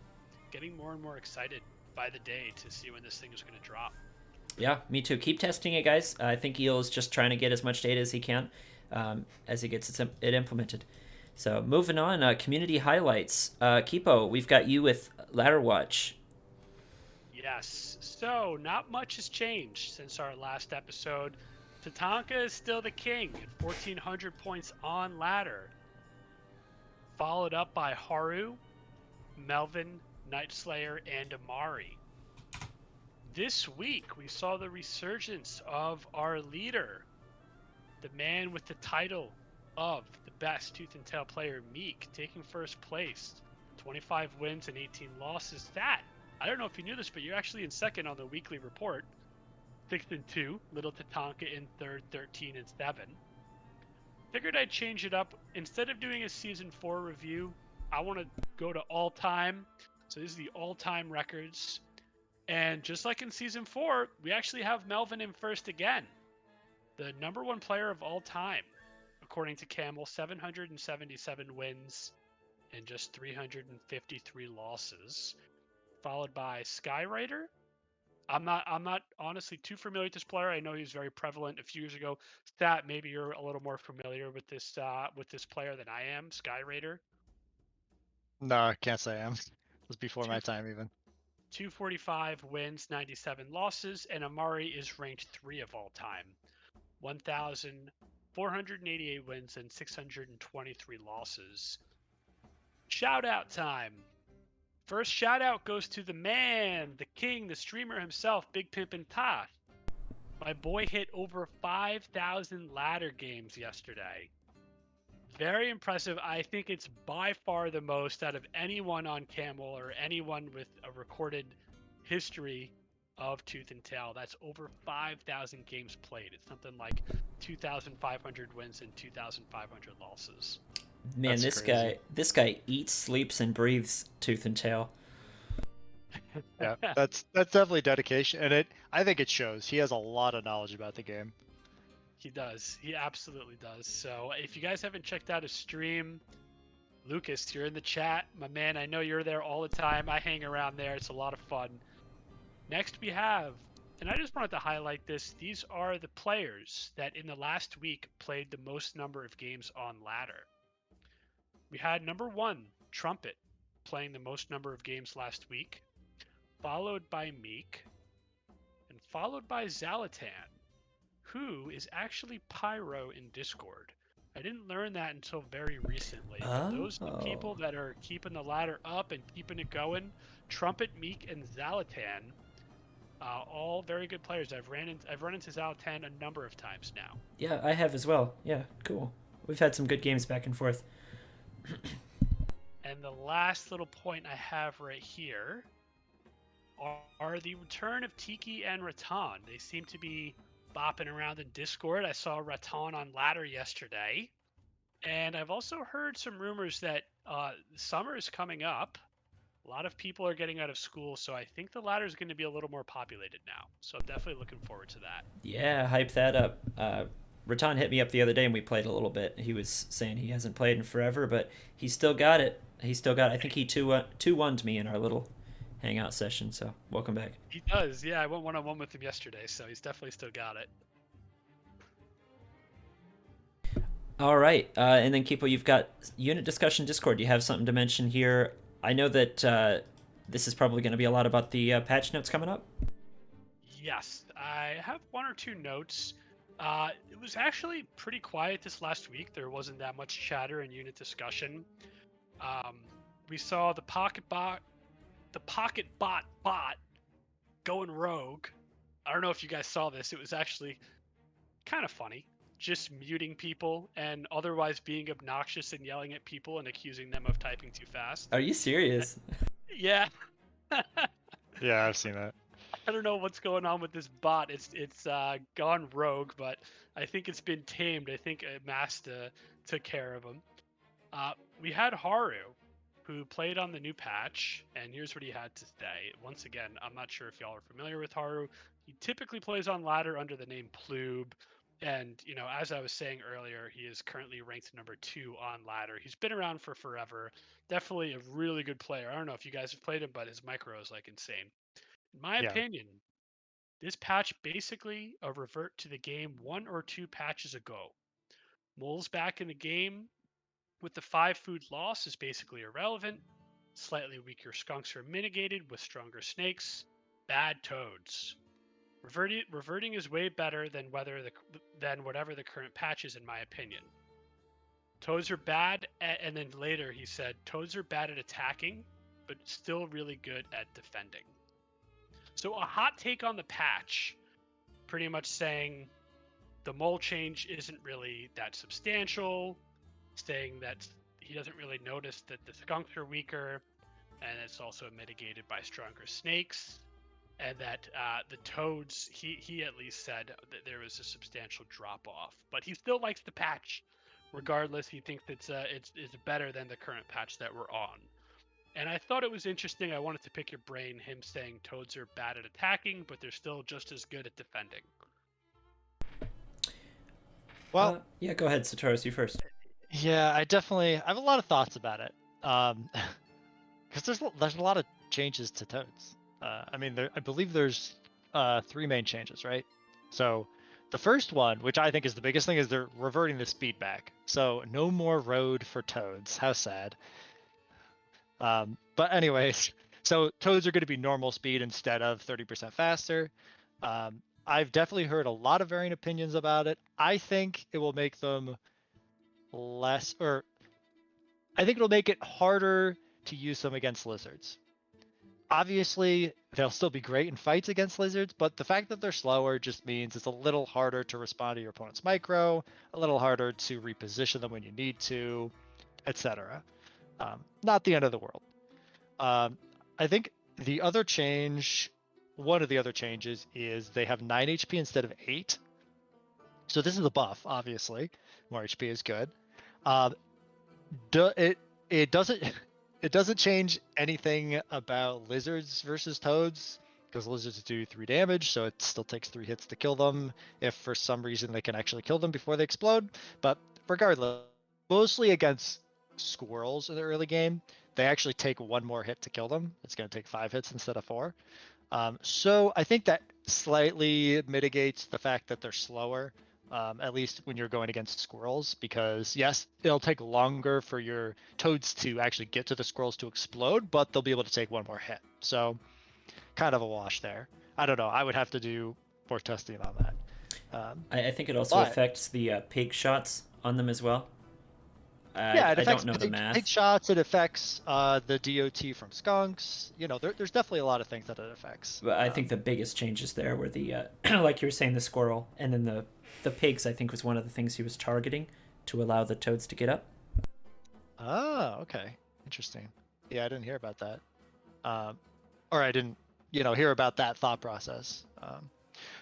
getting more and more excited by the day to see when this thing is going to drop. Yeah, me too. Keep testing it, guys. I think Eel is just trying to get as much data as he can as he gets it implemented. So moving on, community highlights. Kipo, we've got you with Ladder Watch. Yes. So not much has changed since our last episode. Tatanka is still the king at 1,400 points on ladder, followed up by Haru, Melvin, Nightslayer, and Amari. This week, we saw the resurgence of our leader, the man with the title of the best Tooth and Tail player, Meek, taking first place. 25 wins and 18 losses. That, I don't know if you knew this, but you're actually in second on the weekly report. 6 and 2, Little Tatanka in third, 13 and 7. Figured I'd change it up. Instead of doing a season 4 review, I want to go to all time. So this is the all time records. And just like in season 4, we actually have Melvin in first again. The number 1 player of all time, according to Camel, 777 wins and just 353 losses. Followed by Skyraider. I'm not honestly too familiar with this player. I know he was very prevalent a few years ago. Stat, maybe you're a little more familiar with this player than I am, Skyraider. No, I can't say I am. It was before my Two, time even. 245 wins, 97 losses, and Amari is ranked 3 of all time. 1,488 wins and 623 losses. Shout out time. First shout out goes to the man, the king, the streamer himself, Big Pimpin' Toth. My boy hit over 5,000 ladder games yesterday. Very impressive. I think it's by far the most out of anyone on Camel or anyone with a recorded history of Tooth and Tail. That's over 5,000 games played. It's something like 2,500 wins and 2,500 losses. Man, That's this guy eats, sleeps, and breathes Tooth and Tail. Yeah, that's definitely dedication, and I think it shows. He has a lot of knowledge about the game. He does. He absolutely does. So if you guys haven't checked out his stream, Lucas, you're in the chat. My man, I know you're there all the time. I hang around there. It's a lot of fun. Next we have, and I just wanted to highlight this, these are the players that in the last week played the most number of games on ladder. We had number 1, Trumpet, playing the most number of games last week, followed by Meek, and followed by Zalatan, who is actually Pyro in Discord. I didn't learn that until very recently. But those are the people that are keeping the ladder up and keeping it going. Trumpet, Meek, and Zalatan, all very good players. I've run into Zalatan a number of times now. Yeah, I have as well. Yeah, cool. We've had some good games back and forth. And the last little point I have right here are the return of Tiki and Rattan. They seem to be bopping around in Discord. I saw Rattan on ladder yesterday. And I've also heard some rumors that summer is coming up. A lot of people are getting out of school, so I think the ladder is going to be a little more populated now. So I'm definitely looking forward to that. Yeah, hype that up. Rattan hit me up the other day and we played a little bit. He was saying he hasn't played in forever, but he still got it. I think he 2-1'd me in our little hangout session, so welcome back. He does, yeah. I went one-on-one with him yesterday, so he's definitely still got it. All right, and then Kipo, you've got unit discussion Discord. You have something to mention here. I know that this is probably going to be a lot about the patch notes coming up. Yes, I have 1 or 2 notes. It was actually pretty quiet this last week. There wasn't that much chatter and unit discussion. We saw the Pocketbot bot going rogue. I don't know if you guys saw this. It was actually kind of funny. Just muting people and otherwise being obnoxious and yelling at people and accusing them of typing too fast. Are you serious? Yeah. Yeah, I've seen that. I don't know what's going on with this bot. It's gone rogue, but I think it's been tamed. I think Masta took care of him. We had Haru, who played on the new patch, and here's what he had to say. Once again, I'm not sure if y'all are familiar with Haru. He typically plays on ladder under the name Ploob. And, you know, as I was saying earlier, he is currently ranked number 2 on ladder. He's been around for forever. Definitely a really good player. I don't know if you guys have played him, but his micro is like insane. In my Yeah. opinion, this patch basically a revert to the game 1 or 2 patches ago. Moles back in the game with the 5 food loss is basically irrelevant. Slightly weaker skunks are mitigated with stronger snakes. Bad toads. Reverting is way better than whatever the current patch is, in my opinion. Toads are bad, and then later he said toads are bad at attacking, but still really good at defending. So a hot take on the patch, pretty much saying the mole change isn't really that substantial, saying that he doesn't really notice that the skunks are weaker, and it's also mitigated by stronger snakes, and that the toads, he at least said that there was a substantial drop off, but he still likes the patch. Regardless, he thinks it's better than the current patch that we're on. And I thought it was interesting. I wanted to pick your brain, him saying toads are bad at attacking, but they're still just as good at defending. Well, yeah, go ahead, Satoros, you first. yeah, I have a lot of thoughts about it. Because there's a lot of changes to toads. I mean, I believe there's 3 main changes, right? So the first one, which I think is the biggest thing, is they're reverting the speed back. So no more road for toads. How sad. But anyways, so toads are going to be normal speed instead of 30% faster. I've definitely heard a lot of varying opinions about it. I think it will make them less, or I think it'll make it harder to use them against lizards. Obviously, they'll still be great in fights against lizards, but the fact that they're slower just means it's a little harder to respond to your opponent's micro, a little harder to reposition them when you need to, etc. Not the end of the world. I think the other change, one of the other changes, is they have 9 HP instead of 8. So this is a buff, obviously. More HP is good. It doesn't change anything about lizards versus toads, because lizards do 3 damage, so it still takes 3 hits to kill them if for some reason they can actually kill them before they explode. But regardless, mostly against squirrels in the early game, they actually take 1 more hit to kill them. It's going to take 5 hits instead of 4. So I think that slightly mitigates the fact that they're slower, at least when you're going against squirrels, because yes, it'll take longer for your toads to actually get to the squirrels to explode, but they'll be able to take 1 more hit. So kind of a wash there. I don't know. I would have to do more testing on that. I think it also affects the pig shots on them as well. Yeah, it affects I don't know the math. pig shots. It affects the DOT from skunks. You know, there's definitely a lot of things that it affects. But I think the biggest changes there were the, like you were saying, the squirrel, and then the pigs. I think was one of the things he was targeting to allow the toads to get up. Oh, okay, interesting. Yeah, I didn't hear about that, or I didn't, hear about that thought process.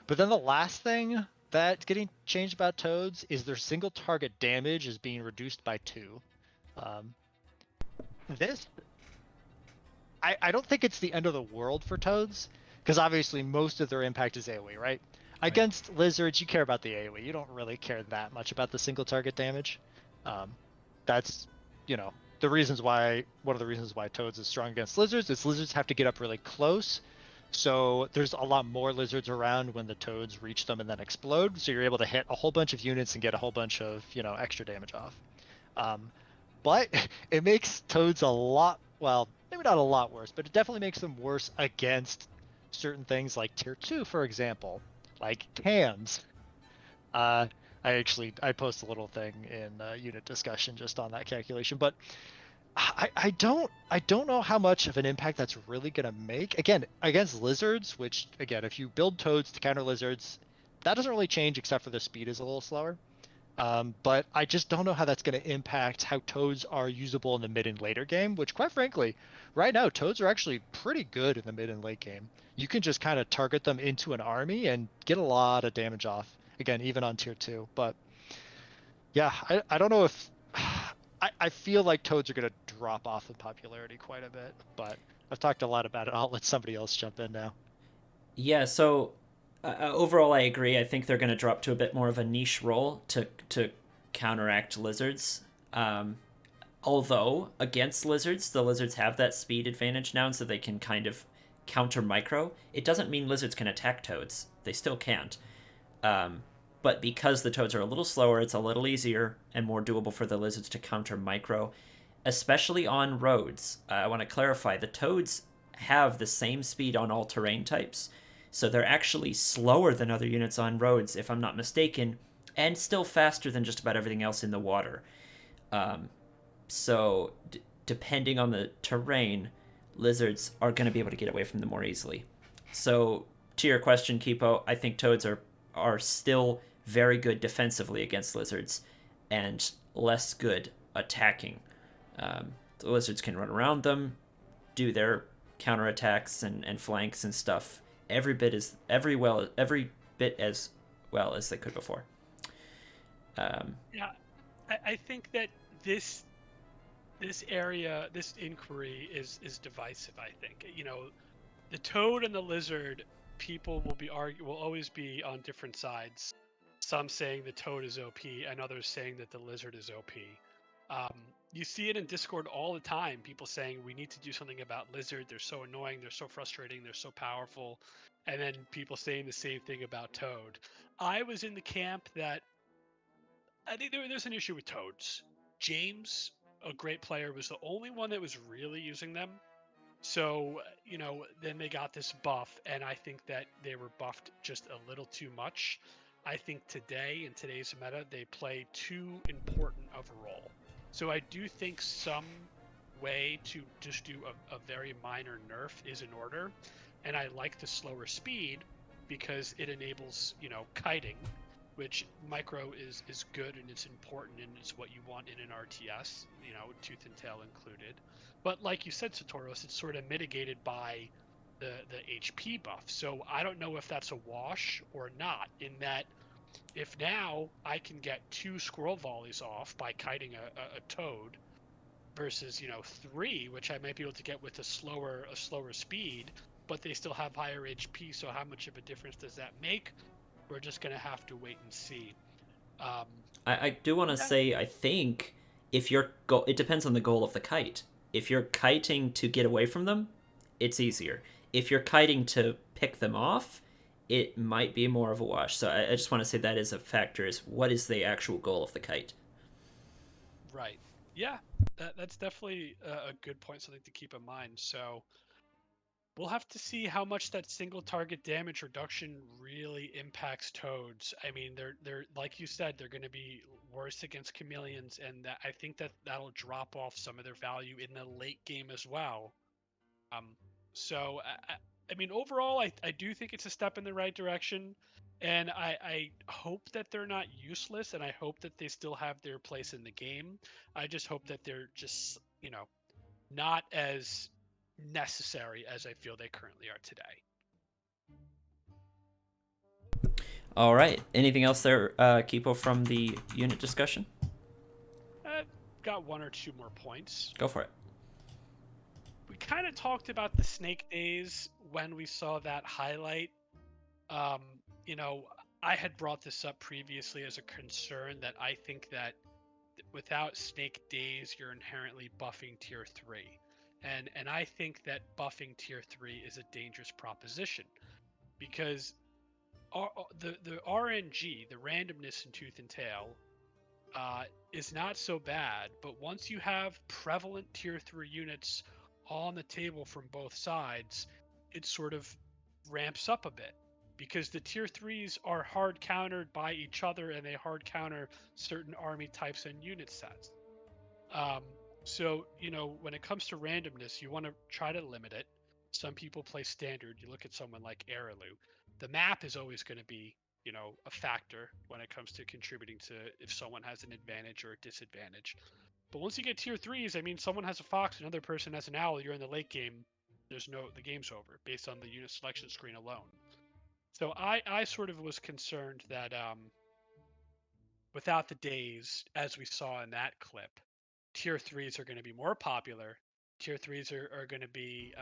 But then the last thing that's getting changed about toads is their single target damage is being reduced by 2. This, I don't think it's the end of the world for toads, because obviously most of their impact is AoE, right? Against lizards, you care about the AoE. You don't really care that much about the single target damage. That's, the reasons why, one of the reasons why toads is strong against lizards is lizards have to get up really close. So there's a lot more lizards around when the toads reach them and then explode. So you're able to hit a whole bunch of units and get a whole bunch of, extra damage off. But it makes toads a lot, well, maybe not a lot worse, but it definitely makes them worse against certain things like tier 2, for example, like cams. I post a little thing in unit discussion just on that calculation, but I don't know how much of an impact that's really going to make. Again, against lizards, which, again, if you build toads to counter lizards, that doesn't really change except for the speed is a little slower. But I just don't know how that's going to impact how toads are usable in the mid and later game, which, quite frankly, right now, toads are actually pretty good in the mid and late game. You can just kind of target them into an army and get a lot of damage off, again, even on tier 2. But, yeah, I don't know if... I feel like toads are going to drop off in popularity quite a bit, but I've talked a lot about it. I'll let somebody else jump in now. Yeah, so overall I agree. I think they're going to drop to a bit more of a niche role to counteract lizards. Although, against lizards, the lizards have that speed advantage now, so they can kind of counter micro, it doesn't mean lizards can attack toads. They still can't. But because the toads are a little slower, it's a little easier and more doable for the lizards to counter micro, especially on roads. I want to clarify, the toads have the same speed on all terrain types, so they're actually slower than other units on roads, if I'm not mistaken, and still faster than just about everything else in the water. So depending on the terrain, lizards are going to be able to get away from them more easily. So to your question, Kipo, I think toads are still very good defensively against lizards and less good attacking. The lizards can run around them, do their counterattacks and flanks and stuff every bit as well as they could before. Yeah, I think that this area, this inquiry is divisive. I think, you know, the toad and the lizard, people will always be on different sides. Some saying the toad is OP, and others saying that the lizard is OP. You see it in Discord all the time. People saying we need to do something about lizard. They're so annoying. They're so frustrating. They're so powerful. And then people saying the same thing about toad. I was in the camp that I think there's an issue with toads. James, a great player, was the only one that was really using them. So, you know, then they got this buff, and I think that they were buffed just a little too much. I think today, in today's meta, they play too important of a role. So I do think some way to just do a very minor nerf is in order. And I like the slower speed because it enables, you know, kiting, which micro is good and it's important and it's what you want in an RTS, you know, tooth and tail included. But like you said, Satoros, it's sort of mitigated by the HP buff. So I don't know if that's a wash or not, in that if now I can get 2 squirrel volleys off by kiting a toad versus, you know, 3, which I might be able to get with a slower speed, but they still have higher HP, so how much of a difference does that make? We're just going to have to wait and see. I do want to say, I think if it depends on the goal of the kite. If you're kiting to get away from them, it's easier. If you're kiting to pick them off, it might be more of a wash. So I just want to say that is a factor, is what is the actual goal of the kite? Right. Yeah, that's definitely a good point, something to keep in mind. So we'll have to see how much that single target damage reduction really impacts toads. I mean, they're like you said, they're going to be worse against chameleons, and I think that that'll drop off some of their value in the late game as well. Um, so I mean, overall, I do think it's a step in the right direction, and I hope that they're not useless, and I hope that they still have their place in the game. I just hope that they're just, you know, not as necessary as I feel they currently are today. All right. Anything else there, Kipo, from the unit discussion? I've got 1 or 2 more points. Go for it. We kind of talked about the snake days when we saw that highlight. You know, I had brought this up previously as a concern that I think that without snake days, you're inherently buffing tier 3. And I think that buffing tier 3 is a dangerous proposition because the RNG, the randomness in Tooth and Tail, is not so bad. But once you have prevalent tier 3 units on the table from both sides, it sort of ramps up a bit because the tier 3s are hard countered by each other and they hard counter certain army types and unit sets. So, you know, when it comes to randomness, you want to try to limit it. Some people play standard. You look at someone like Aralu. The map is always going to be, you know, a factor when it comes to contributing to if someone has an advantage or a disadvantage. But once you get tier 3s, I mean, someone has a fox, another person has an owl, you're in the late game. The game's over based on the unit selection screen alone. So I sort of was concerned that without the days, as we saw in that clip, tier 3s are going to be more popular. Tier 3s are going to be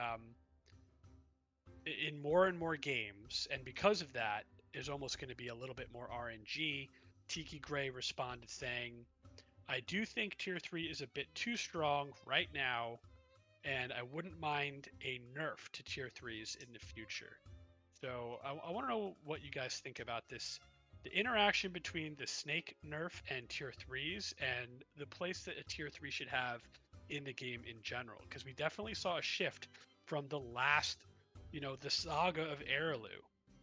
in more and more games. And because of that, there's almost going to be a little bit more RNG. Tiki Gray responded saying, I do think tier 3 is a bit too strong right now. and I wouldn't mind a nerf to tier 3s in the future. So I want to know what you guys think about this, the interaction between the snake nerf and tier 3s, and the place that a tier 3 should have in the game in general. Because we definitely saw a shift from the last, the saga of Araloo,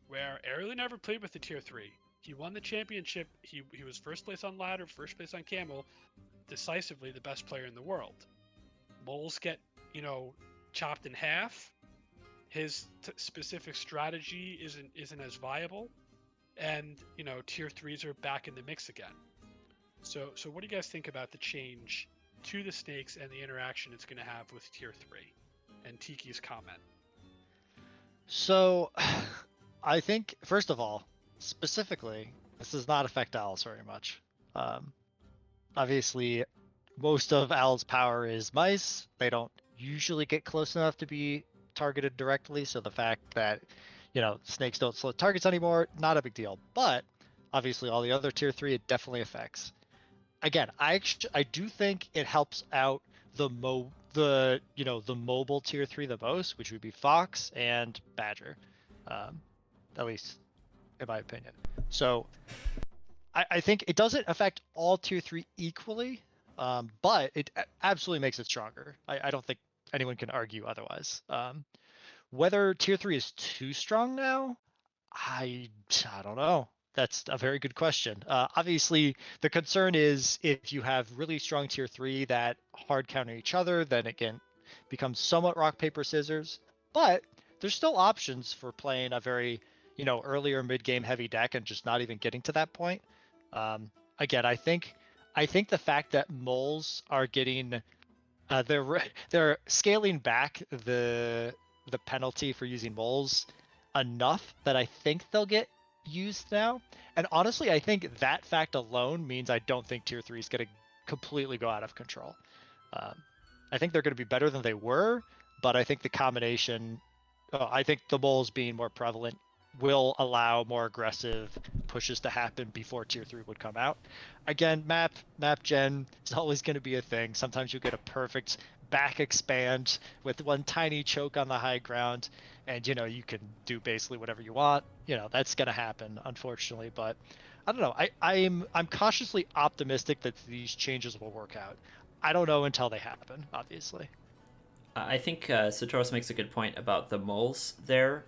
where Araloo never played with the tier 3. He won the championship. He was first place on ladder, first place on camel, decisively the best player in the world. Moles get, chopped in half. His specific strategy isn't as viable, and tier 3s are back in the mix again. So what do you guys think about the change to the snakes and the interaction it's going to have with tier 3? And Tiki's comment. So, I think first of all, specifically, this does not affect owls very much. Obviously, most of owls' power is mice. They don't usually get close enough to be targeted directly, so the fact that snakes don't slow targets anymore, not a big deal. But obviously, all the other tier 3, it definitely affects. Again, I do think it helps out the mobile tier 3 the most, which would be Fox and Badger, at least in my opinion. So I think it doesn't affect all tier 3 equally, but it absolutely makes it stronger. I don't think anyone can argue otherwise. Whether tier 3 is too strong now, I don't know. That's a very good question. Obviously, the concern is if you have really strong tier 3 that hard counter each other, then it can become somewhat rock, paper, scissors. But there's still options for playing a very, earlier mid-game heavy deck and just not even getting to that point. Again, I think the fact that moles are getting they're scaling back the penalty for using moles enough that I think they'll get used now. And honestly, I think that fact alone means I don't think tier 3 is going to completely go out of control. I think they're going to be better than they were, but I think the combination, I think the moles being more prevalent will allow more aggressive pushes to happen before tier 3 would come out. Again, map gen is always going to be a thing. Sometimes you get a perfect back expand with one tiny choke on the high ground, and you can do basically whatever you want. That's going to happen, unfortunately. But I don't know. I'm cautiously optimistic that these changes will work out. I don't know until they happen, obviously. I think Satoros makes a good point about the moles there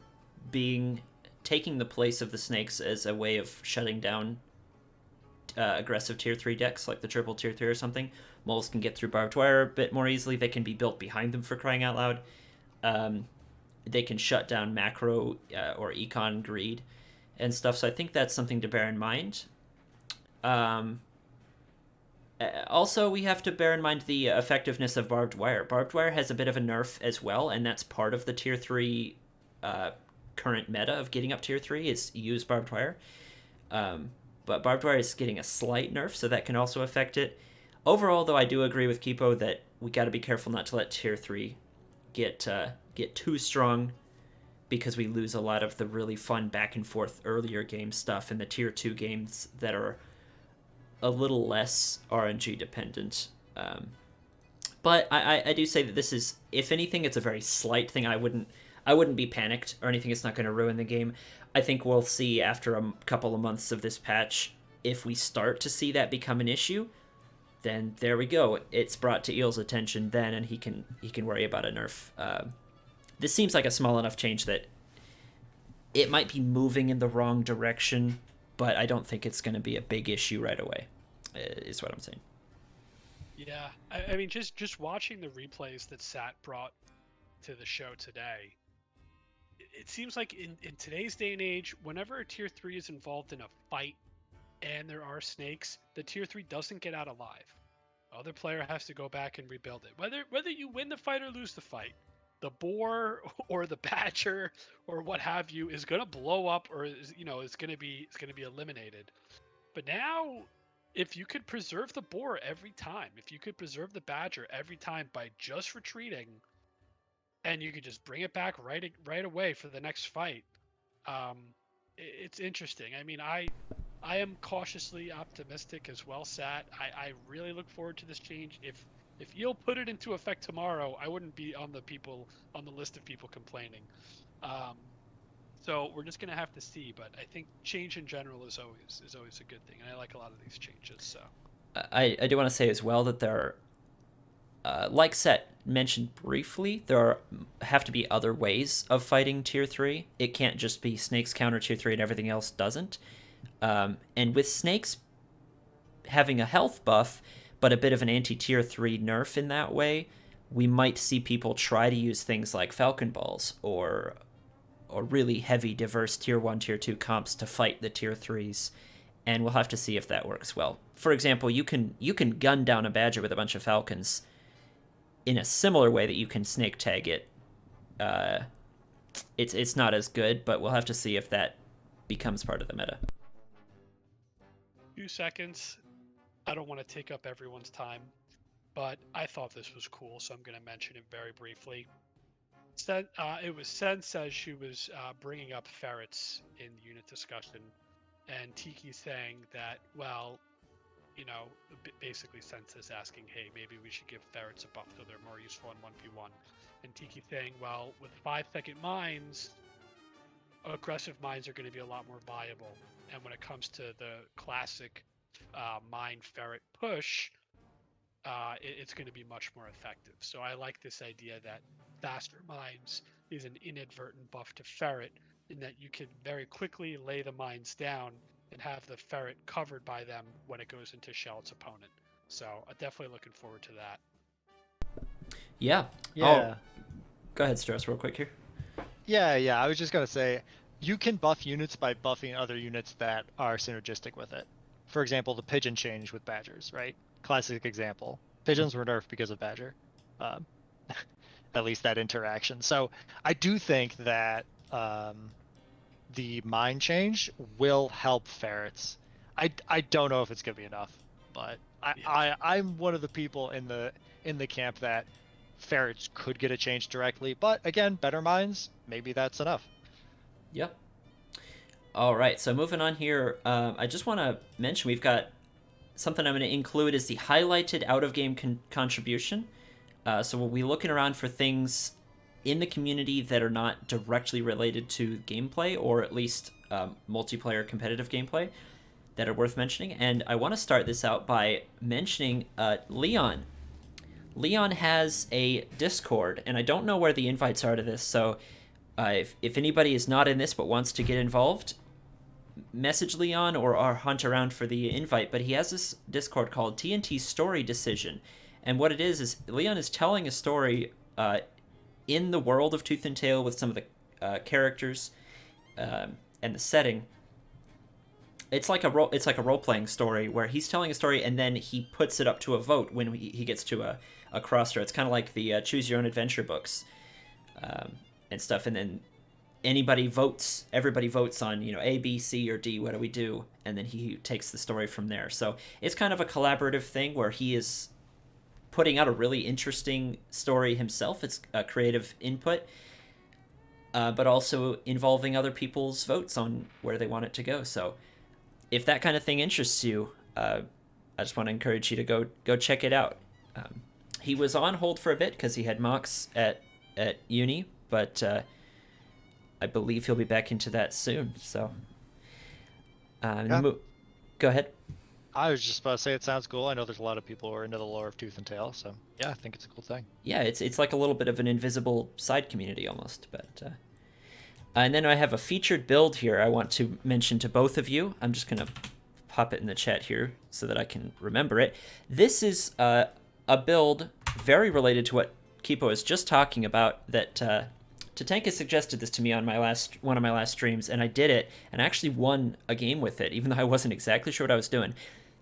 taking the place of the snakes as a way of shutting down aggressive tier 3 decks like the triple tier 3 or something. Moles can get through barbed wire a bit more easily. They can be built behind them, for crying out loud. They can shut down macro or econ greed and stuff, so I think that's something to bear in mind. Also, we have to bear in mind the effectiveness of barbed wire. Barbed wire has a bit of a nerf as well, and that's part of the tier 3 current meta of getting up tier 3 is use barbed wire. But barbed wire is getting a slight nerf, so that can also affect it. Overall, though, I do agree with Kipo that we got to be careful not to let tier 3 get too strong, because we lose a lot of the really fun back and forth earlier game stuff in the tier 2 games that are a little less RNG dependent. But I do say that this is, if anything, it's a very slight thing. I wouldn't be panicked or anything. It's not going to ruin the game. I think we'll see after a couple of months of this patch, if we start to see that become an issue, then there we go. It's brought to Eel's attention then, and he can worry about a nerf. This seems like a small enough change that it might be moving in the wrong direction, but I don't think it's going to be a big issue right away, is what I'm saying. Yeah, I mean, just watching the replays that Sat brought to the show today, it seems like in today's day and age, whenever a tier 3 is involved in a fight and there are snakes, the tier 3 doesn't get out alive. Other player has to go back and rebuild it. Whether you win the fight or lose the fight, the boar or the badger or what have you is going to blow up, or is going to be eliminated. But now, if you could preserve the boar every time, if you could preserve the badger every time by just retreating, and you could just bring it back right away for the next fight, it's interesting. I mean, I am cautiously optimistic as well, Sat. I really look forward to this change. If Eel put it into effect tomorrow, I wouldn't be on the list of people complaining. So we're just gonna have to see. But I think change in general is always a good thing, and I like a lot of these changes. So I do want to say as well that there are, like Set mentioned briefly, have to be other ways of fighting Tier 3. It can't just be Snakes counter Tier 3 and everything else doesn't. And with Snakes having a health buff, but a bit of an anti-Tier 3 nerf in that way, we might see people try to use things like Falcon Balls or really heavy, diverse Tier 1, Tier 2 comps to fight the Tier 3s, and we'll have to see if that works well. For example, you can gun down a Badger with a bunch of Falcons in a similar way that you can snake tag it. It's not as good, but we'll have to see if that becomes part of the meta. 2 seconds. I don't want to take up everyone's time, but I thought this was cool, so I'm going to mention it very briefly. It was Sen says she was bringing up ferrets in the unit discussion, and Tiki saying that, well, basically Sense is asking, hey, maybe we should give ferrets a buff so they're more useful in 1v1. And Tiki saying, well, with 5-second mines, aggressive mines are going to be a lot more viable. And when it comes to the classic mine ferret push, it's going to be much more effective. So I like this idea that faster mines is an inadvertent buff to ferret, in that you can very quickly lay the mines down and have the ferret covered by them when it goes into shell its opponent. So I'm definitely looking forward to that. Yeah. Yeah. Oh, go ahead, Strauss, real quick here. Yeah. I was just gonna say, you can buff units by buffing other units that are synergistic with it. For example, the pigeon change with Badgers, right? Classic example. Pigeons were nerfed because of Badger. At least that interaction. So I do think that the mine change will help ferrets. I don't know if it's gonna be enough, but I'm one of the people in the camp that ferrets could get a change directly. But again, better mines, maybe that's enough. Yep. All right, so moving on here, I just want to mention we've got something I'm going to include is the highlighted out-of-game contribution. So we'll be looking around for things in the community that are not directly related to gameplay, or at least multiplayer competitive gameplay, that are worth mentioning. And I want to start this out by mentioning Leon. Leon has a Discord, and I don't know where the invites are to this, so if anybody is not in this but wants to get involved, message Leon or hunt around for the invite. But he has this Discord called TnT Story Decision, and what it is Leon is telling a story in the world of Tooth and Tail with some of the characters and the setting. It's like a role-playing story where he's telling a story and then he puts it up to a vote when he gets to a crossroads. It's kind of like the Choose Your Own Adventure books and stuff, and then everybody votes on, A, B, C, or D, what do we do, and then he takes the story from there. So it's kind of a collaborative thing where he is putting out a really interesting story himself. It's a creative input, but also involving other people's votes on where they want it to go. So if that kind of thing interests you, I just want to encourage you to go check it out. He was on hold for a bit because he had mocks at uni, but I believe he'll be back into that soon. So go ahead. I was just about to say it sounds cool. I know there's a lot of people who are into the lore of Tooth and Tail, so yeah, I think it's a cool thing. Yeah, it's like a little bit of an invisible side community almost. But and then I have a featured build here I want to mention to both of you. I'm just going to pop it in the chat here so that I can remember it. This is a build very related to what Kipo was just talking about, that Tatanka suggested this to me on one of my last streams, and I did it, and I actually won a game with it, even though I wasn't exactly sure what I was doing.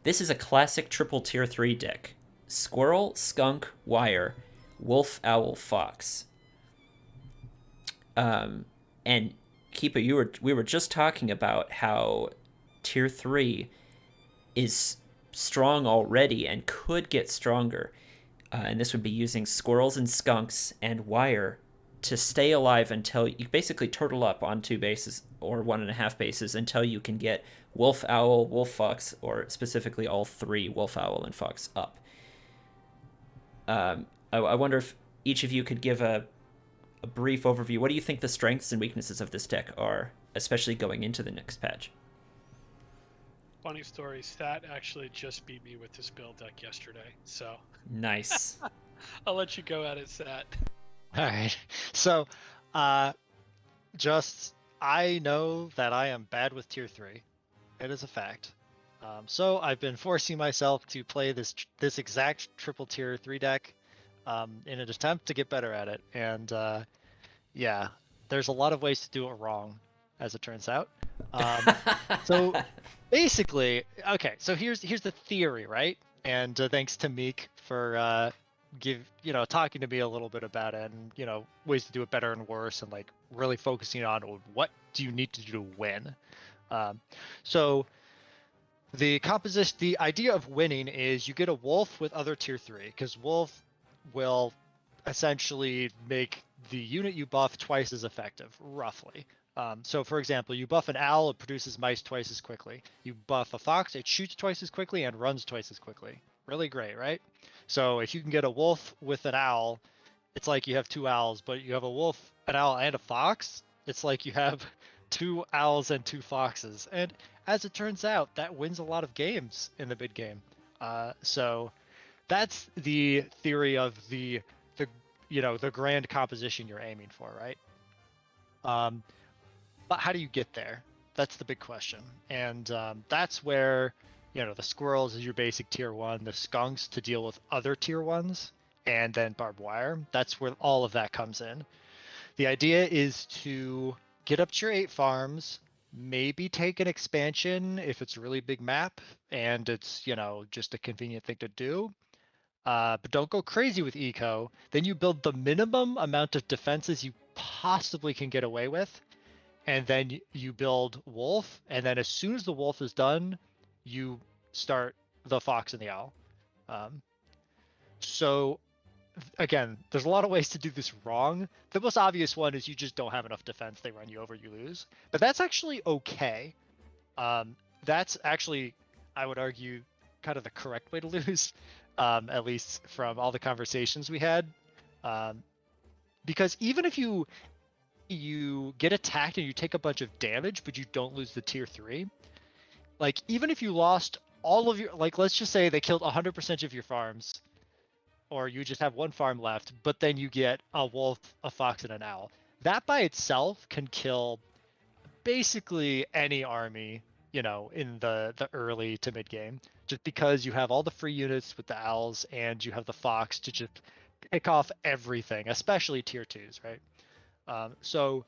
This is a classic triple tier 3 deck. Squirrel, Skunk, Wire, Wolf, Owl, Fox. And Kipo, we were just talking about how tier 3 is strong already and could get stronger. And this would be using Squirrels and Skunks and Wire to stay alive until you basically turtle up on 2 bases or 1.5 bases until you can get Wolf, Owl, Wolf, Fox, or specifically all 3 Wolf, Owl, and Fox up. I wonder if each of you could give a brief overview. What do you think the strengths and weaknesses of this deck are, especially going into the next patch? Funny story, Stat actually just beat me with this build deck yesterday, so Nice. I'll let you go at it, Stat. All right. So, just I know that I am bad with tier 3. It is a fact. So I've been forcing myself to play this exact triple tier 3 deck in an attempt to get better at it. And yeah, there's a lot of ways to do it wrong, as it turns out. So basically, okay. So here's the theory, right? And thanks to Meek for talking to me a little bit about it, and ways to do it better and worse, and like really focusing on what do you need to do to win. So the idea of winning is you get a wolf with other tier 3, because wolf will essentially make the unit you buff twice as effective, roughly. So for example, you buff an owl, it produces mice twice as quickly. You buff a fox, it shoots twice as quickly and runs twice as quickly. Really great, right? So if you can get a wolf with an owl, it's like you have 2 owls, but you have a wolf, an owl, and a fox, it's like you have 2 owls and 2 foxes. And as it turns out, that wins a lot of games in the mid game. So that's the theory of the grand composition you're aiming for, right? But how do you get there? That's the big question. And that's where the squirrels is your basic tier 1, the skunks to deal with other tier 1s, and then barbed wire. That's where all of that comes in. The idea is to get up to your 8 farms, maybe take an expansion if it's a really big map and it's just a convenient thing to do. But don't go crazy with eco. Then you build the minimum amount of defenses you possibly can get away with, and then you build wolf, and then as soon as the wolf is done, you start the fox and the owl. So again, there's a lot of ways to do this wrong. The most obvious one is you just don't have enough defense, they run you over, you lose. But that's actually okay. That's actually, I would argue, kind of the correct way to lose, at least from all the conversations we had. Because even if you get attacked and you take a bunch of damage, but you don't lose the tier 3, like even if you lost all of your, like let's just say they killed 100% of your farms, or you just have 1 farm left, but then you get a wolf, a fox, and an owl. That by itself can kill basically any army, in the early to mid game, just because you have all the free units with the owls and you have the fox to just pick off everything, especially tier 2s, right? So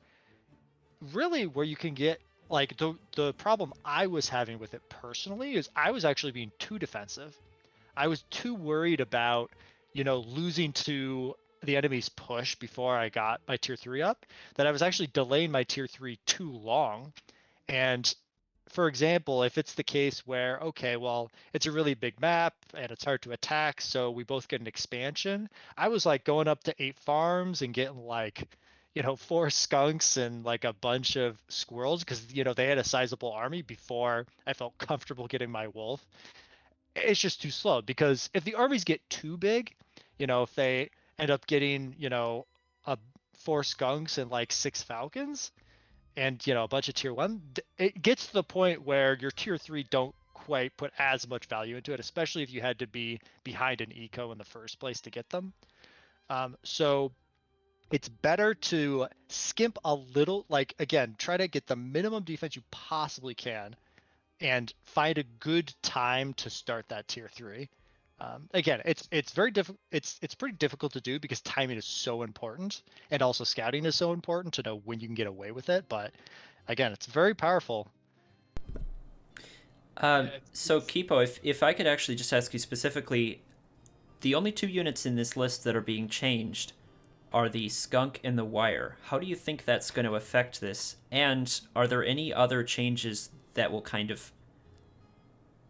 really where you can get, like, the problem I was having with it personally is I was actually being too defensive. I was too worried about losing to the enemy's push before I got my tier 3 up, that I was actually delaying my tier 3 too long. And for example, if it's the case where, okay, well, it's a really big map and it's hard to attack, so we both get an expansion, I was like going up to 8 farms and getting like 4 skunks and like a bunch of squirrels, because they had a sizable army before I felt comfortable getting my wolf. It's just too slow, because if the armies get too big, if they end up getting a 4 skunks and like 6 falcons and a bunch of tier 1, it gets to the point where your tier 3 don't quite put as much value into it, especially if you had to be behind an eco in the first place to get them. So it's better to skimp a little, like again, try to get the minimum defense you possibly can and find a good time to start that tier 3. Again, it's very difficult. It's pretty difficult to do because timing is so important, and also scouting is so important to know when you can get away with it. But again, it's very powerful. So Kipo, if I could actually just ask you specifically, the only 2 units in this list that are being changed are the skunk and the wire. How do you think that's going to affect this? And are there any other changes that will kind of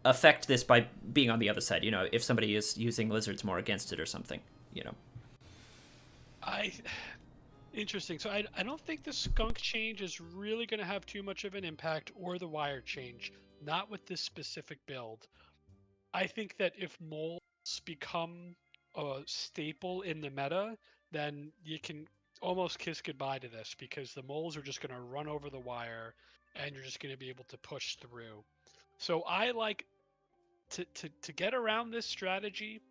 affect this by being on the other side? If somebody is using lizards more against it or something, Interesting. So I don't think the skunk change is really going to have too much of an impact, or the wire change, not with this specific build. I think that if moles become a staple in the meta, then you can almost kiss goodbye to this because the moles are just going to run over the wire and you're just going to be able to push through. So I like to get around this strategy,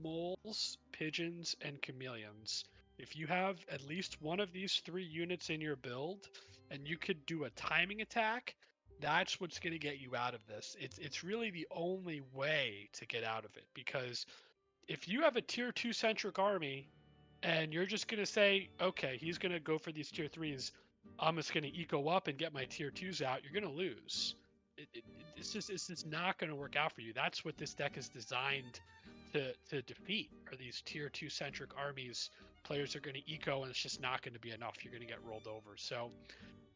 moles, pigeons, and chameleons. If you have at least one of these 3 units in your build and you could do a timing attack, that's what's going to get you out of this. It's really the only way to get out of it, because if you have a tier 2 centric army and you're just going to say, okay, he's going to go for these tier 3s, I'm just going to eco up and get my tier 2s out, you're going to lose. It's just not going to work out for you. That's what this deck is designed to defeat, are these tier 2 centric armies. Players are going to eco and it's just not going to be enough. You're going to get rolled over. So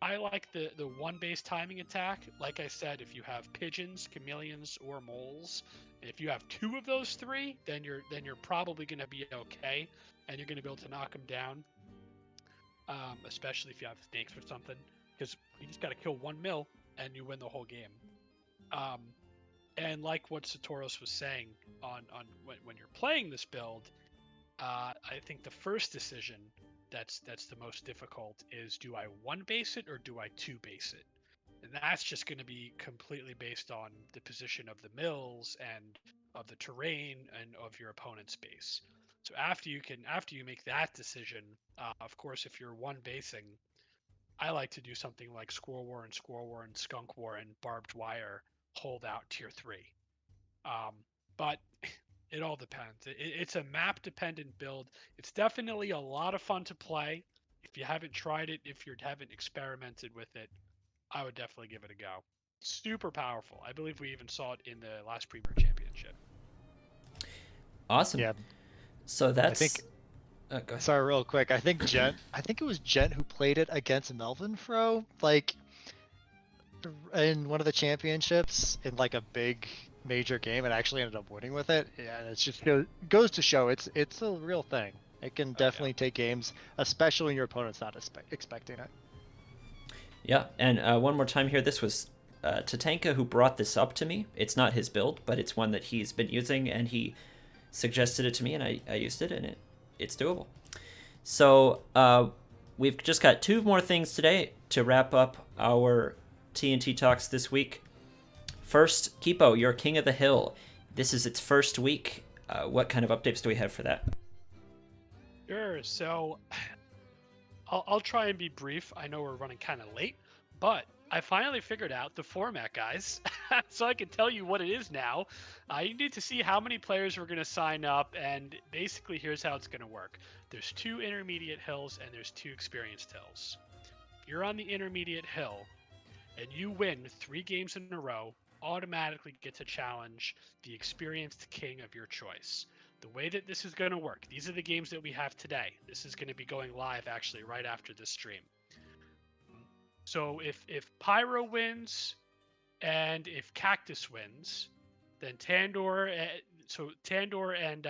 I like the one base timing attack. Like I said, if you have pigeons, chameleons, or moles, if you have 2 of those 3, then you're probably going to be okay, and you're going to be able to knock them down. Especially if you have snakes or something, because you just got to kill 1 mill and you win the whole game. And like what Satoros was saying on when you're playing this build, I think the first decision that's the most difficult is, do I 1 base it or do I 2 base it? And that's just going to be completely based on the position of the mills and of the terrain and of your opponent's base. So after you make that decision, of course, if you're 1 basing, I like to do something like Squirrel War and Skunk War and Barbed Wire, hold out tier 3. But it all depends. It's a map dependent build. It's definitely a lot of fun to play. If you haven't tried it, if you haven't experimented with it, I would definitely give it a go. Super powerful. I believe we even saw it in the last Premier Championship. Awesome. Yeah. So that's. I think. Go ahead. Sorry, real quick. I think it was Gent who played it against Melvin Fro, like in one of the championships in like a big major game, and actually ended up winning with it. Yeah, and it's just goes to show it's a real thing. It can definitely take games, especially when your opponent's not expecting it. Yeah, and one more time here, this was Tatanka who brought this up to me. It's not his build, but it's one that he's been using, and he suggested it to me, and I used it, and it's doable. So we've just got 2 more things today to wrap up our TnTTalks this week. First, Kipo, you're King of the Hill. This is its first week. What kind of updates do we have for that? Sure. So I'll try and be brief. I know we're running kind of late, but I finally figured out the format, guys. So I can tell you what it is now. You need to see how many players we're going to sign up, and basically here's how it's going to work. There's 2 intermediate hills and there's 2 experienced hills. If you're on the intermediate hill and you win 3 games in a row, automatically get to challenge the experienced king of your choice. The way that this is going to work, these are the games that we have today. This is going to be going live actually right after this stream. So if Pyro wins and if Cactus wins, then Tandor and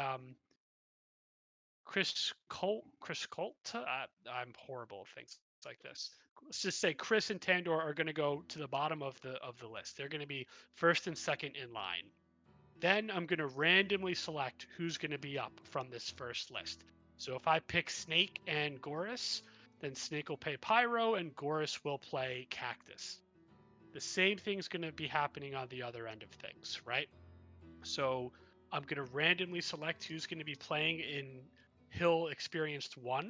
Chris Colt, I'm horrible at things like this. Let's just say Chris and Tandor are going to go to the bottom of the list. They're going to be first and second in line. Then I'm going to randomly select who's going to be up from this first list. So if I pick Snake and Goris, then Snake will play Pyro and Goris will play Cactus. The same thing's going to be happening on the other end of things, right? So I'm going to randomly select who's going to be playing in Hill Experienced 1.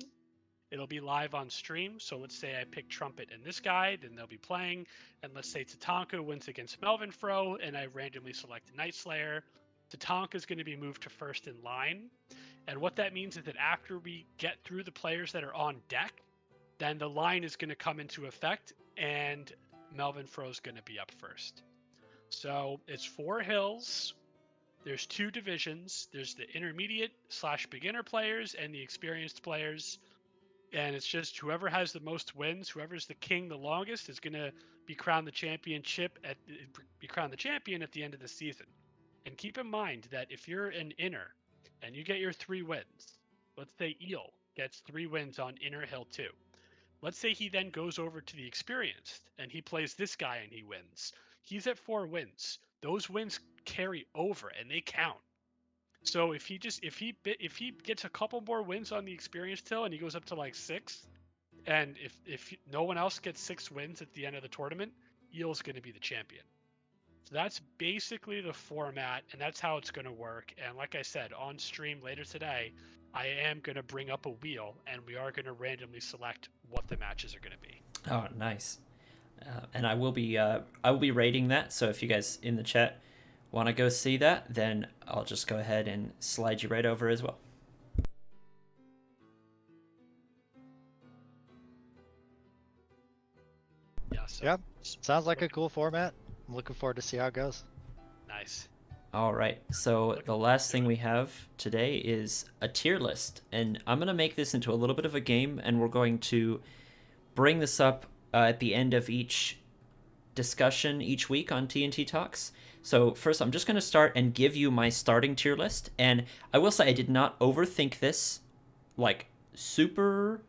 It'll be live on stream. So let's say I pick Trumpet and this guy, then they'll be playing. And let's say Tatanka wins against Melvin Fro, and I randomly select Night Slayer. Tatanka is going to be moved to first in line. And what that means is that after we get through the players that are on deck, then the line is going to come into effect, and Melvin Fro is going to be up first. So it's 4 hills. There's 2 divisions. There's the intermediate/beginner players and the experienced players. And it's just whoever has the most wins, whoever's the king the longest, is going to be crowned the champion at the end of the season. And keep in mind that if you're an inner and you get your 3 wins, let's say Eel gets 3 wins on Inner Hill 2. Let's say he then goes over to the experienced and he plays this guy and he wins. He's at 4 wins. Those wins carry over and they count. So if he gets a couple more wins on the experience till and he goes up to like 6, and if no one else gets 6 wins at the end of the tournament, Eel's going to be the champion. So that's basically the format, and that's how it's going to work. And like I said, on stream later today, I am going to bring up a wheel, and we are going to randomly select what the matches are going to be. Oh, nice. And I will be rating that. So if you guys in the chat want to go see that, then I'll just go ahead and slide you right over as well. Yeah. So Yep. Sounds like a cool format. I'm looking forward to see how it goes. Nice. All right. So the last thing we have today is a tier list, and I'm going to make this into a little bit of a game, and we're going to bring this up at the end of each discussion each week on TnTTalks. So first, I'm just going to start and give you my starting tier list, and I will say I did not overthink this like super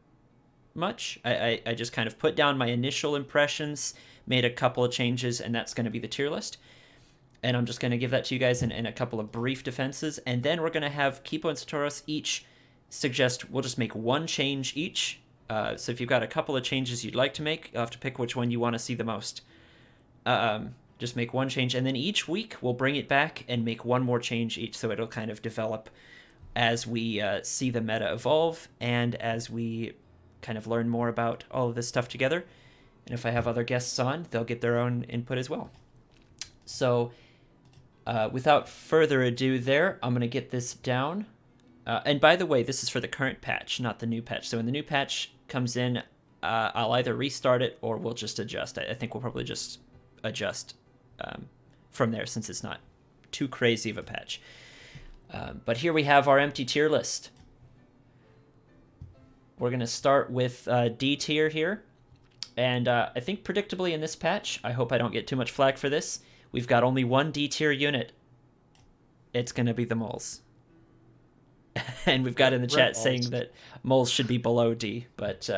much. I just kind of put down my initial impressions, made a couple of changes, and that's going to be the tier list. And I'm just going to give that to you guys in a couple of brief defenses, and then we're going to have Kipo and Satoros each suggest we'll just make one change each. So if you've got a couple of changes you'd like to make, you'll have to pick which one you want to see the most. Just make one change, and then each week we'll bring it back and make one more change each, so it'll kind of develop as we see the meta evolve and as we kind of learn more about all of this stuff together. And if I have other guests on, they'll get their own input as well. So without further ado there, I'm going to get this down. And by the way, this is for the current patch, not the new patch. So when the new patch comes in, I'll either restart it or we'll just adjust. I think we'll probably just adjust from there since it's not too crazy of a patch. But here we have our empty tier list. We're going to start with D tier here. And I think predictably in this patch, I hope I don't get too much flack for this, we've got only one D tier unit. It's going to be the moles. And we've got in the chat saying that moles should be below D, but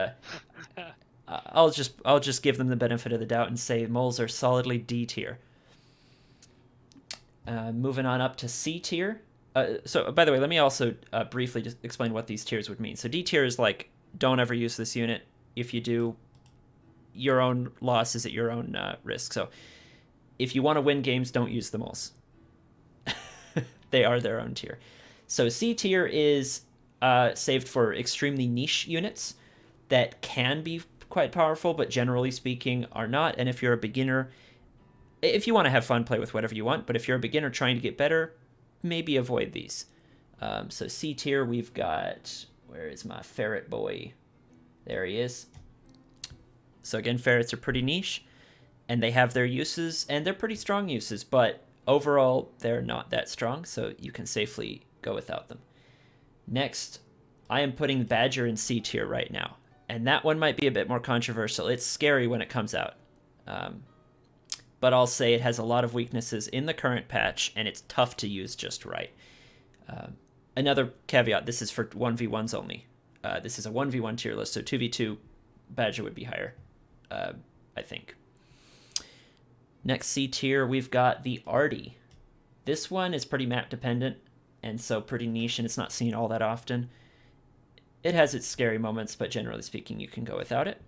I'll just give them the benefit of the doubt and say moles are solidly D tier. Moving on up to C tier. So, by the way, let me also briefly just explain what these tiers would mean. So D tier is like, don't ever use this unit. If you do, your own loss is at your own risk. So if you want to win games, don't use the moles. They are their own tier. So C tier is saved for extremely niche units that can be quite powerful, but generally speaking are not. And if you're a beginner, if you want to have fun, play with whatever you want. But if you're a beginner trying to get better, maybe avoid these. So C tier, we've got, where is my ferret boy? There he is. So again, ferrets are pretty niche, and they have their uses, and they're pretty strong uses, but overall, they're not that strong, so you can safely go without them. Next, I am putting Badger in C tier right now, and that one might be a bit more controversial. It's scary when it comes out, but I'll say it has a lot of weaknesses in the current patch, and it's tough to use just right. Another caveat, this is for 1v1s only. This is a 1v1 tier list, so 2v2, Badger would be higher, I think. Next C tier, we've got the Artie. This one is pretty map dependent, and so pretty niche, and it's not seen all that often. It has its scary moments, but generally speaking, you can go without it.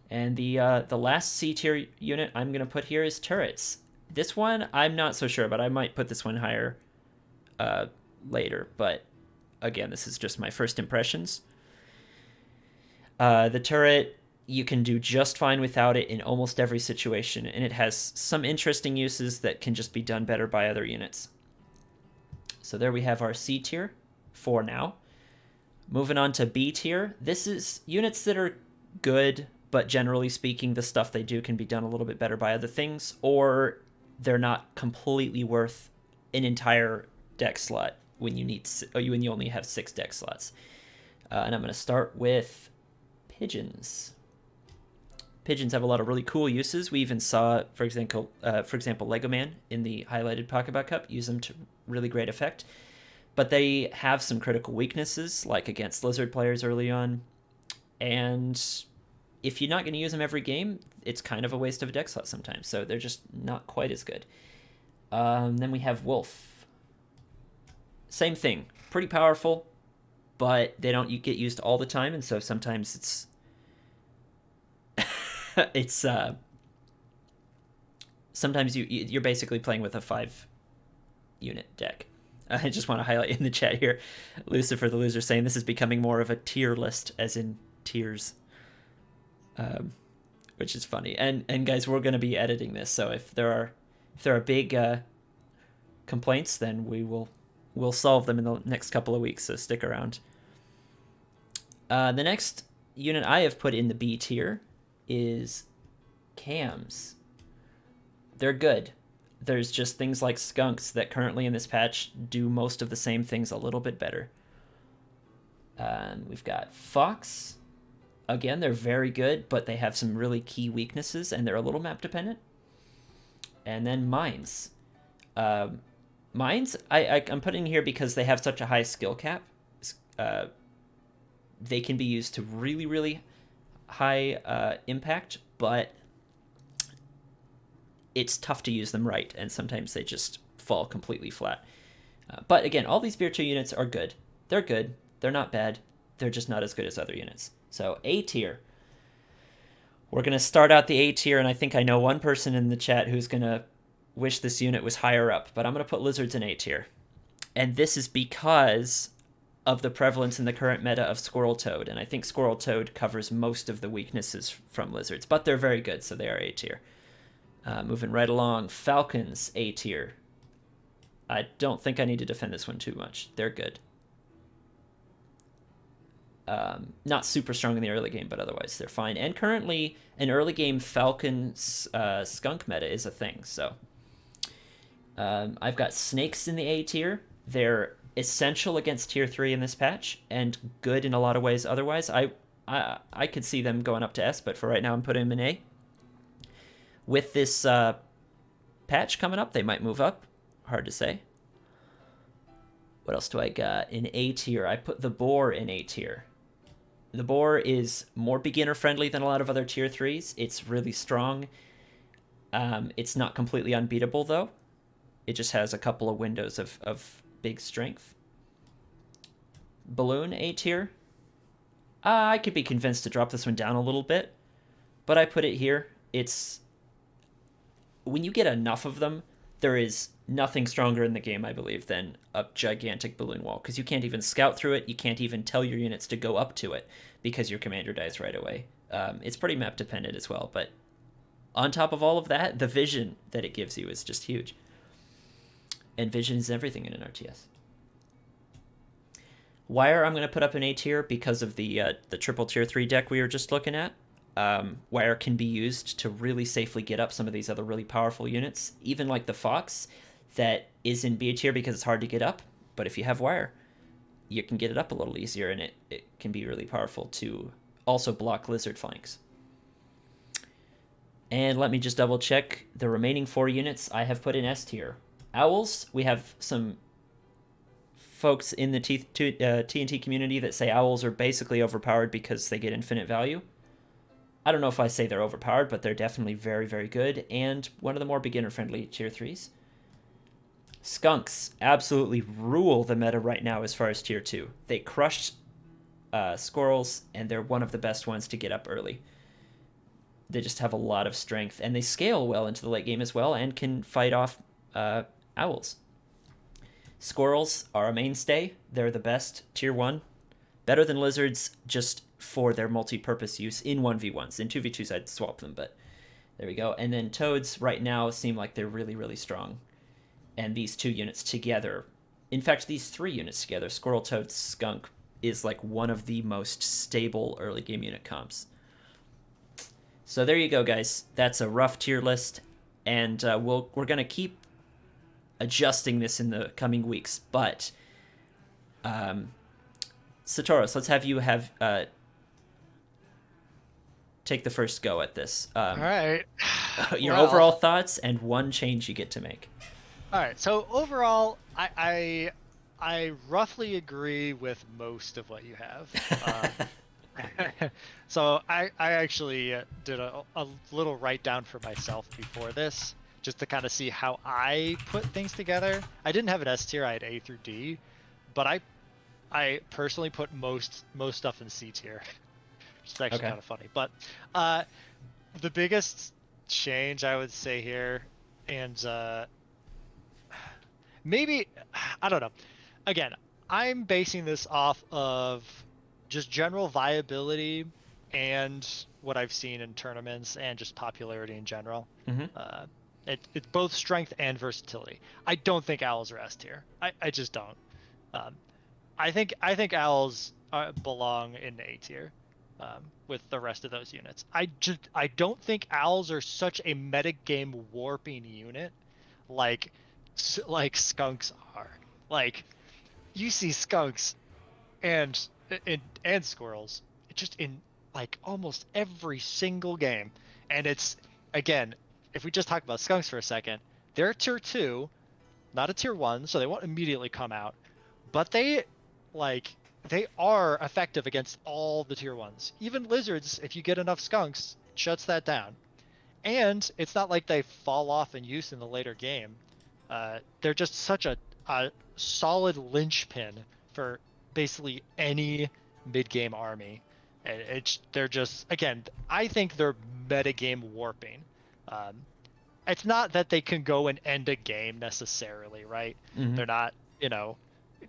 And the last C tier unit I'm going to put here is turrets. This one, I'm not so sure, but I might put this one higher later. But again, this is just my first impressions. The turret, you can do just fine without it in almost every situation, and it has some interesting uses that can just be done better by other units. So there we have our C tier for now. Moving on to B tier, this is units that are good, but generally speaking, the stuff they do can be done a little bit better by other things, or they're not completely worth an entire deck slot when you only have 6 deck slots. And I'm going to start with Pigeons. Pigeons have a lot of really cool uses. We even saw, for example, Lego Man in the highlighted Pocketbot Cup use them to really great effect. But they have some critical weaknesses, like against lizard players early on. And if you're not going to use them every game, it's kind of a waste of a deck slot sometimes. So they're just not quite as good. Then we have Wolf. same thing. Pretty powerful, but they don't get used all the time, and so sometimes it's sometimes you're basically playing with a 5-unit deck. I just want to highlight in the chat here, Lucifer the Loser saying this is becoming more of a tier list, as in tiers, which is funny. And guys, we're going to be editing this, so if there are big complaints, then we'll solve them in the next couple of weeks. So stick around. The next unit I have put in the B tier is cams. They're good. There's just things like skunks that currently in this patch do most of the same things a little bit better. We've got fox. Again, they're very good, but they have some really key weaknesses, and they're a little map dependent. And then mines. Mines, I'm putting here because they have such a high skill cap. They can be used to really, really high impact, but it's tough to use them right, and sometimes they just fall completely flat. But again, all these Beer 2 units are good. They're good. They're not bad. They're just not as good as other units. So A tier. We're going to start out the A tier, and I think I know one person in the chat who's going to wish this unit was higher up, but I'm going to put lizards in A tier. And this is because of the prevalence in the current meta of Squirrel Toad, and I think Squirrel Toad covers most of the weaknesses from lizards, but they're very good, so they are A tier. Moving right along, Falcons, A tier. I don't think I need to defend this one too much. They're good. Not super strong in the early game, but otherwise they're fine. And currently, an early game Falcons skunk meta is a thing, so. I've got snakes in the A tier. They're essential against tier 3 in this patch, and good in a lot of ways otherwise. I could see them going up to S, but for right now I'm putting them in A. With this patch coming up, they might move up. Hard to say. What else do I got in A tier? I put the boar in A tier. The boar is more beginner-friendly than a lot of other tier 3s. It's really strong. It's not completely unbeatable, though. It just has a couple of windows of big strength. Balloon, A tier. I could be convinced to drop this one down a little bit, but I put it here. It's... When you get enough of them, there is nothing stronger in the game, I believe, than a gigantic balloon wall, because you can't even scout through it. You can't even tell your units to go up to it because your commander dies right away. It's pretty map dependent as well, but on top of all of that, the vision that it gives you is just huge. And vision is everything in an RTS. Wire I'm going to put up in A tier because of the triple tier 3 deck we were just looking at. Wire can be used to really safely get up some of these other really powerful units, even like the Fox that is in B tier because it's hard to get up, but if you have Wire, you can get it up a little easier, and it can be really powerful to also block lizard flanks. And let me just double check the remaining 4 units I have put in S tier. Owls, we have some folks in the TnT community that say owls are basically overpowered because they get infinite value. I don't know if I say they're overpowered, but they're definitely very, very good, and one of the more beginner-friendly tier 3s. Skunks absolutely rule the meta right now as far as tier 2. They crushed Squirrels, and they're one of the best ones to get up early. They just have a lot of strength, and they scale well into the late game as well, and can fight off owls. Squirrels are a mainstay. They're the best tier 1. Better than lizards, just for their multi-purpose use in 1v1s. In 2v2s, I'd swap them, but there we go. And then toads right now seem like they're really, really strong. And these 2 units together, in fact, these 3 units together, Squirrel, Toad, Skunk, is like one of the most stable early game unit comps. So there you go, guys. That's a rough tier list, and we're going to keep adjusting this in the coming weeks, but Satoros, let's have you take the first go at this. All right. Your overall thoughts and one change you get to make. All right. So overall, I roughly agree with most of what you have. So I actually did a little write down for myself before this, just to kind of see how I put things together. I didn't have an S tier. I had A through D. but I personally put most stuff in C tier, which is actually Okay. kind of funny. But the biggest change I would say here, and maybe I don't know. Again, I'm basing this off of just general viability and what I've seen in tournaments and just popularity in general. Mm-hmm. It's both strength and versatility. I don't think owls are S tier. I just don't. Um, I think owls belong in A tier with the rest of those units. I don't think owls are such a metagame warping unit like skunks are. Like you see skunks and and squirrels just in like almost every single game, and it's again, if we just talk about skunks for a second, they're a tier 2, not a tier 1, so they won't immediately come out, but like they are effective against all the tier 1s. Even lizards, if you get enough skunks, shuts that down. And it's not like they fall off in use in the later game. They're just such a solid linchpin for basically any mid-game army. And they're just, again, I think they're metagame warping. Um, it's not that they can go and end a game necessarily, right? Mm-hmm. They're not,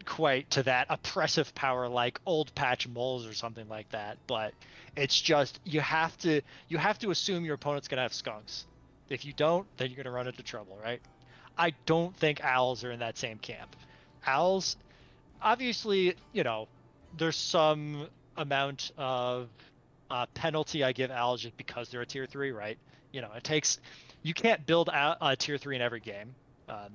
quite to that oppressive power like old patch moles or something like that, but it's just you have to assume your opponent's gonna have skunks. If you don't, then you're gonna run into trouble, right? I don't think owls are in that same camp. Owls, obviously, there's some amount of penalty I give owls just because they're a tier 3, right? You can't build out a tier 3 in every game.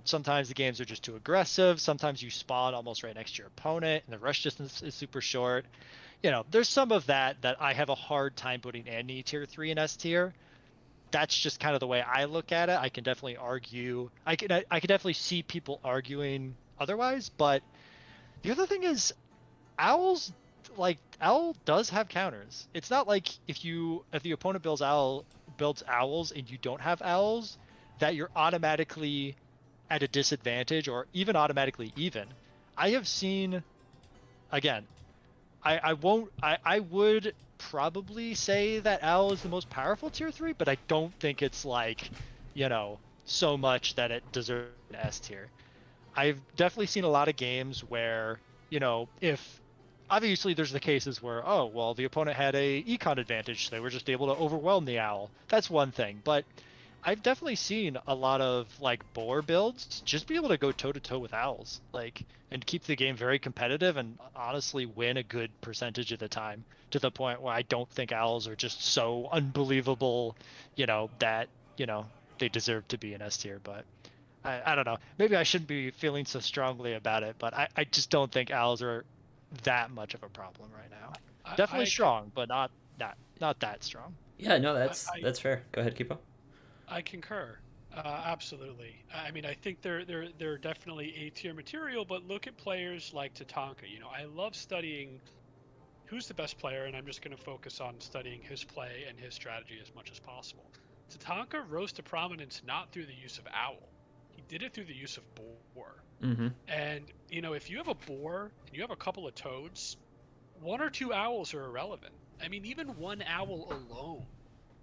Sometimes the games are just too aggressive. Sometimes you spawn almost right next to your opponent, and the rush distance is super short. There's some of that I have a hard time putting any tier 3 in S tier. That's just kind of the way I look at it. I can definitely argue. I can definitely see people arguing otherwise. But the other thing is, owls owl does have counters. It's not like if the opponent builds owls and you don't have owls, that you're automatically at a disadvantage or even automatically even. I have seen, again, I would probably say that owl is the most powerful tier 3, but I don't think it's so much that it deserves an S tier. I've definitely seen a lot of games where, if obviously there's the cases where, oh, well, the opponent had a econ advantage, so they were just able to overwhelm the owl. That's one thing, but I've definitely seen a lot of boar builds just be able to go toe to toe with owls, and keep the game very competitive and honestly win a good percentage of the time, to the point where I don't think owls are just so unbelievable, that they deserve to be in S tier. But I don't know. Maybe I shouldn't be feeling so strongly about it, but I just don't think owls are that much of a problem right now. Definitely strong, but not that strong. Yeah, no, that's fair. Go ahead, Kipo. I concur. Absolutely. I mean, I think they're definitely A tier material, but look at players like Tatanka. I love studying who's the best player, and I'm just going to focus on studying his play and his strategy as much as possible. Tatanka rose to prominence not through the use of owl. He did it through the use of boar. Mm-hmm. And, if you have a boar and you have a couple of toads, one or two owls are irrelevant. I mean, even one owl alone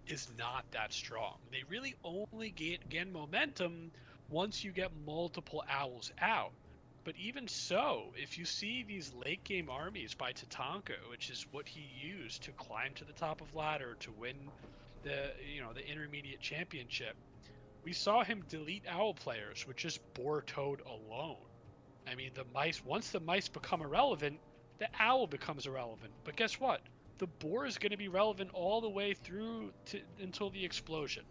is not that strong. They really only gain momentum once you get multiple owls out. But even so, if you see these late game armies by Tatanka, which is what he used to climb to the top of ladder to win the intermediate championship, we saw him delete owl players with just boar toad alone. I mean, once the mice become irrelevant, the owl becomes irrelevant. But guess what? The boar is going to be relevant all the way through until the explosion.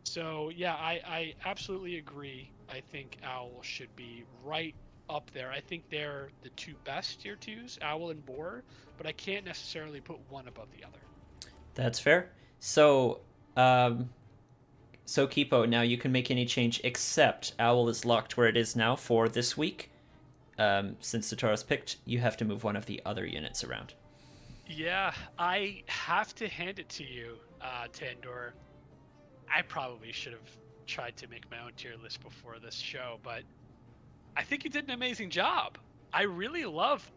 So yeah, I absolutely agree. I think owl should be right up there. I think they're the two best tier 2s, owl and boar, but I can't necessarily put one above the other. That's fair. So, Kipo, now you can make any change except owl is locked where it is now for this week. Since Satoros picked, you have to move one of the other units around. Yeah, I have to hand it to you, Tandor. I probably should have tried to make my own tier list before this show, but I think you did an amazing job. I really love,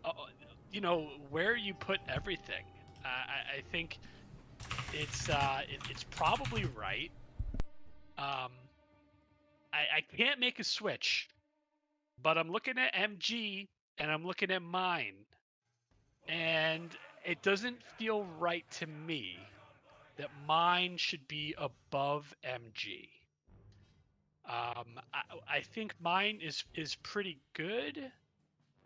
where you put everything. I think it's probably right. Um, I can't make a switch, but I'm looking at MG and I'm looking at mine, and it doesn't feel right to me that mine should be above MG. I think mine is pretty good,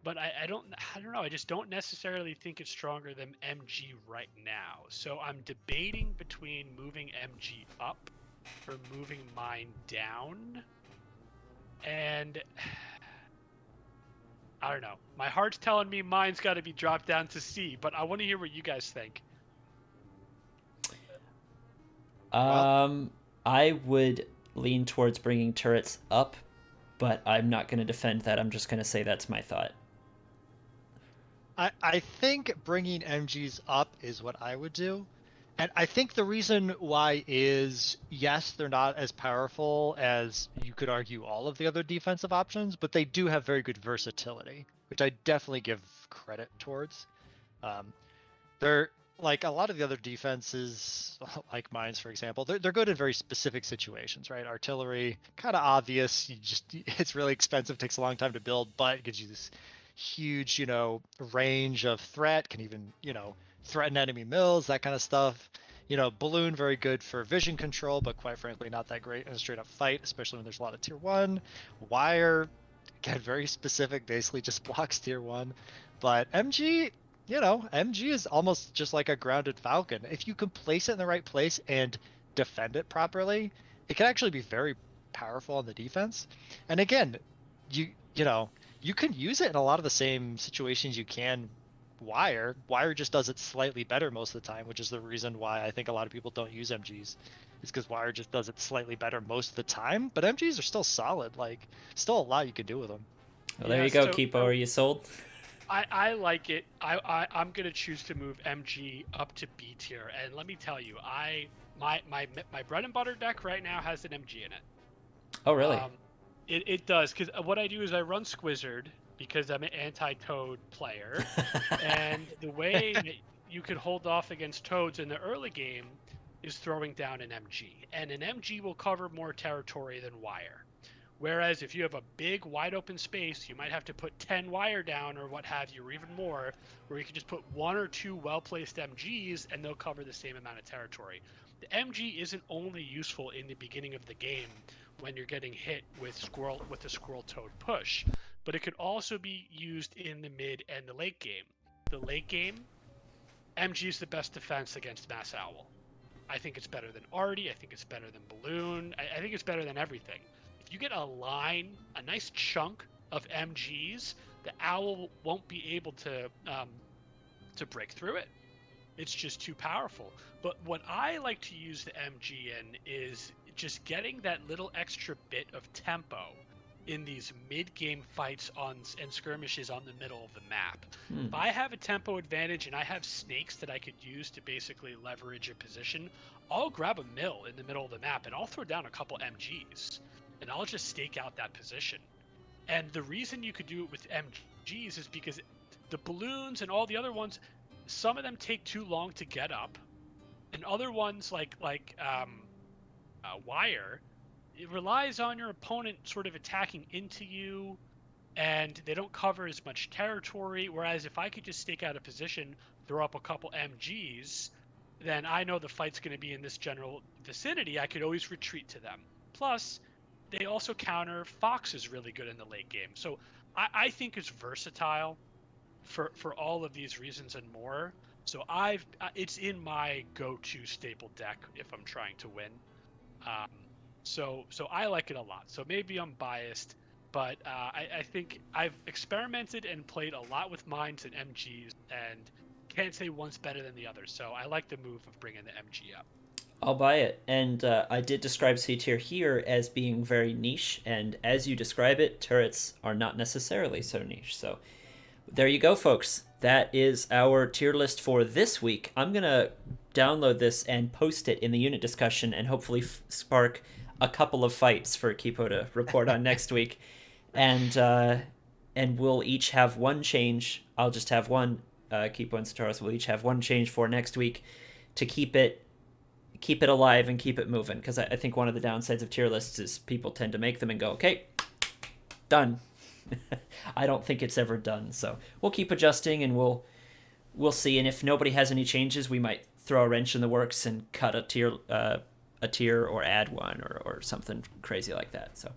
but I don't know. I just don't necessarily think it's stronger than MG right now. So I'm debating between moving MG up or moving mine down. And I don't know. My heart's telling me mine's got to be dropped down to C, but I want to hear what you guys think. I would lean towards bringing turrets up, but I'm not going to defend that. I'm just going to say that's my thought. I think bringing MGs up is what I would do. And I think the reason why is, yes, they're not as powerful as you could argue all of the other defensive options, but they do have very good versatility, which I definitely give credit towards. They're like a lot of the other defenses, like mines, for example, they're good in very specific situations, right? Artillery, kind of obvious. It's really expensive, takes a long time to build, but it gives you this huge, range of threat, can even, threaten enemy mills, that kind of stuff. Balloon, very good for vision control, but quite frankly, not that great in a straight up fight, especially when there's a lot of tier 1. Wire, again, very specific, basically just blocks tier 1. But MG is almost just like a grounded Falcon. If you can place it in the right place and defend it properly, it can actually be very powerful on the defense. And again, you can use it in a lot of the same situations you can Wire. Wire just does it slightly better most of the time, which is the reason why I think a lot of people don't use MGs. Is because Wire just does it slightly better most of the time, but MGs are still solid. Like, still a lot you can do with them. Well, there you go, Kipo. Are you sold? I like it. I'm gonna choose to move MG up to B tier, and let me tell you, my bread and butter deck right now has an MG in it. Oh, really? It does, because what I do is I run Squizzard because I'm an anti-Toad player, and the way that you can hold off against Toads in the early game is throwing down an MG, and an MG will cover more territory than Wire. Whereas if you have a big wide open space, you might have to put 10 Wire down or what have you, or even more, where you can just put 1 or 2 well-placed MGs and they'll cover the same amount of territory. The MG isn't only useful in the beginning of the game when you're getting hit with the Squirrel Toad push, but it could also be used in the mid and the late game. The late game, MG is the best defense against Mass Owl. I think it's better than Artie. I think it's better than Balloon. I think it's better than everything. If you get a nice chunk of MGs, the Owl won't be able to break through it. It's just too powerful. But what I like to use the MG in is just getting that little extra bit of tempo in these mid-game fights and skirmishes on the middle of the map. If I have a tempo advantage and I have snakes that I could use to basically leverage a position, I'll grab a mill in the middle of the map and I'll throw down a couple MGs and I'll just stake out that position. And the reason you could do it with MGs is because the balloons and all the other ones, some of them take too long to get up, and other ones like Wire, it relies on your opponent sort of attacking into you, and they don't cover as much territory. Whereas if I could just stake out a position, throw up a couple MGs, then I know the fight's going to be in this general vicinity. I could always retreat to them. Plus, they also counter. Fox is really good in the late game. So I think it's versatile for all of these reasons and more. So it's in my go-to staple deck if I'm trying to win. So I like it a lot. So maybe I'm biased, but I think I've experimented and played a lot with mines and MGs, and can't say one's better than the other. So I like the move of bringing the MG up. I'll buy it. And I did describe C tier here as being very niche, and as you describe it, turrets are not necessarily so niche. So there you go, folks. That is our tier list for this week. I'm going to download this and post it in the unit discussion and hopefully spark a couple of fights for Kipo to report on next week. And and we'll each have one change. I'll just have one. Kipo and Satoros will each have one change for next week to keep it alive and keep it moving. Because I think one of the downsides of tier lists is people tend to make them and go, okay, done. I don't think it's ever done. So we'll keep adjusting, and we'll see. And if nobody has any changes, we might throw a wrench in the works and cut a tier or add one or something crazy like that. So.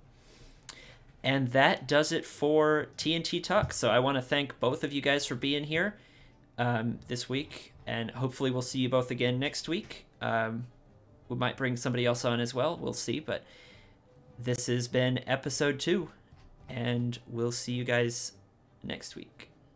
And that does it for TnTTalks. So I want to thank both of you guys for being here this week, and hopefully we'll see you both again next week. We might bring somebody else on as well. We'll see. But this has been episode 2, and we'll see you guys next week.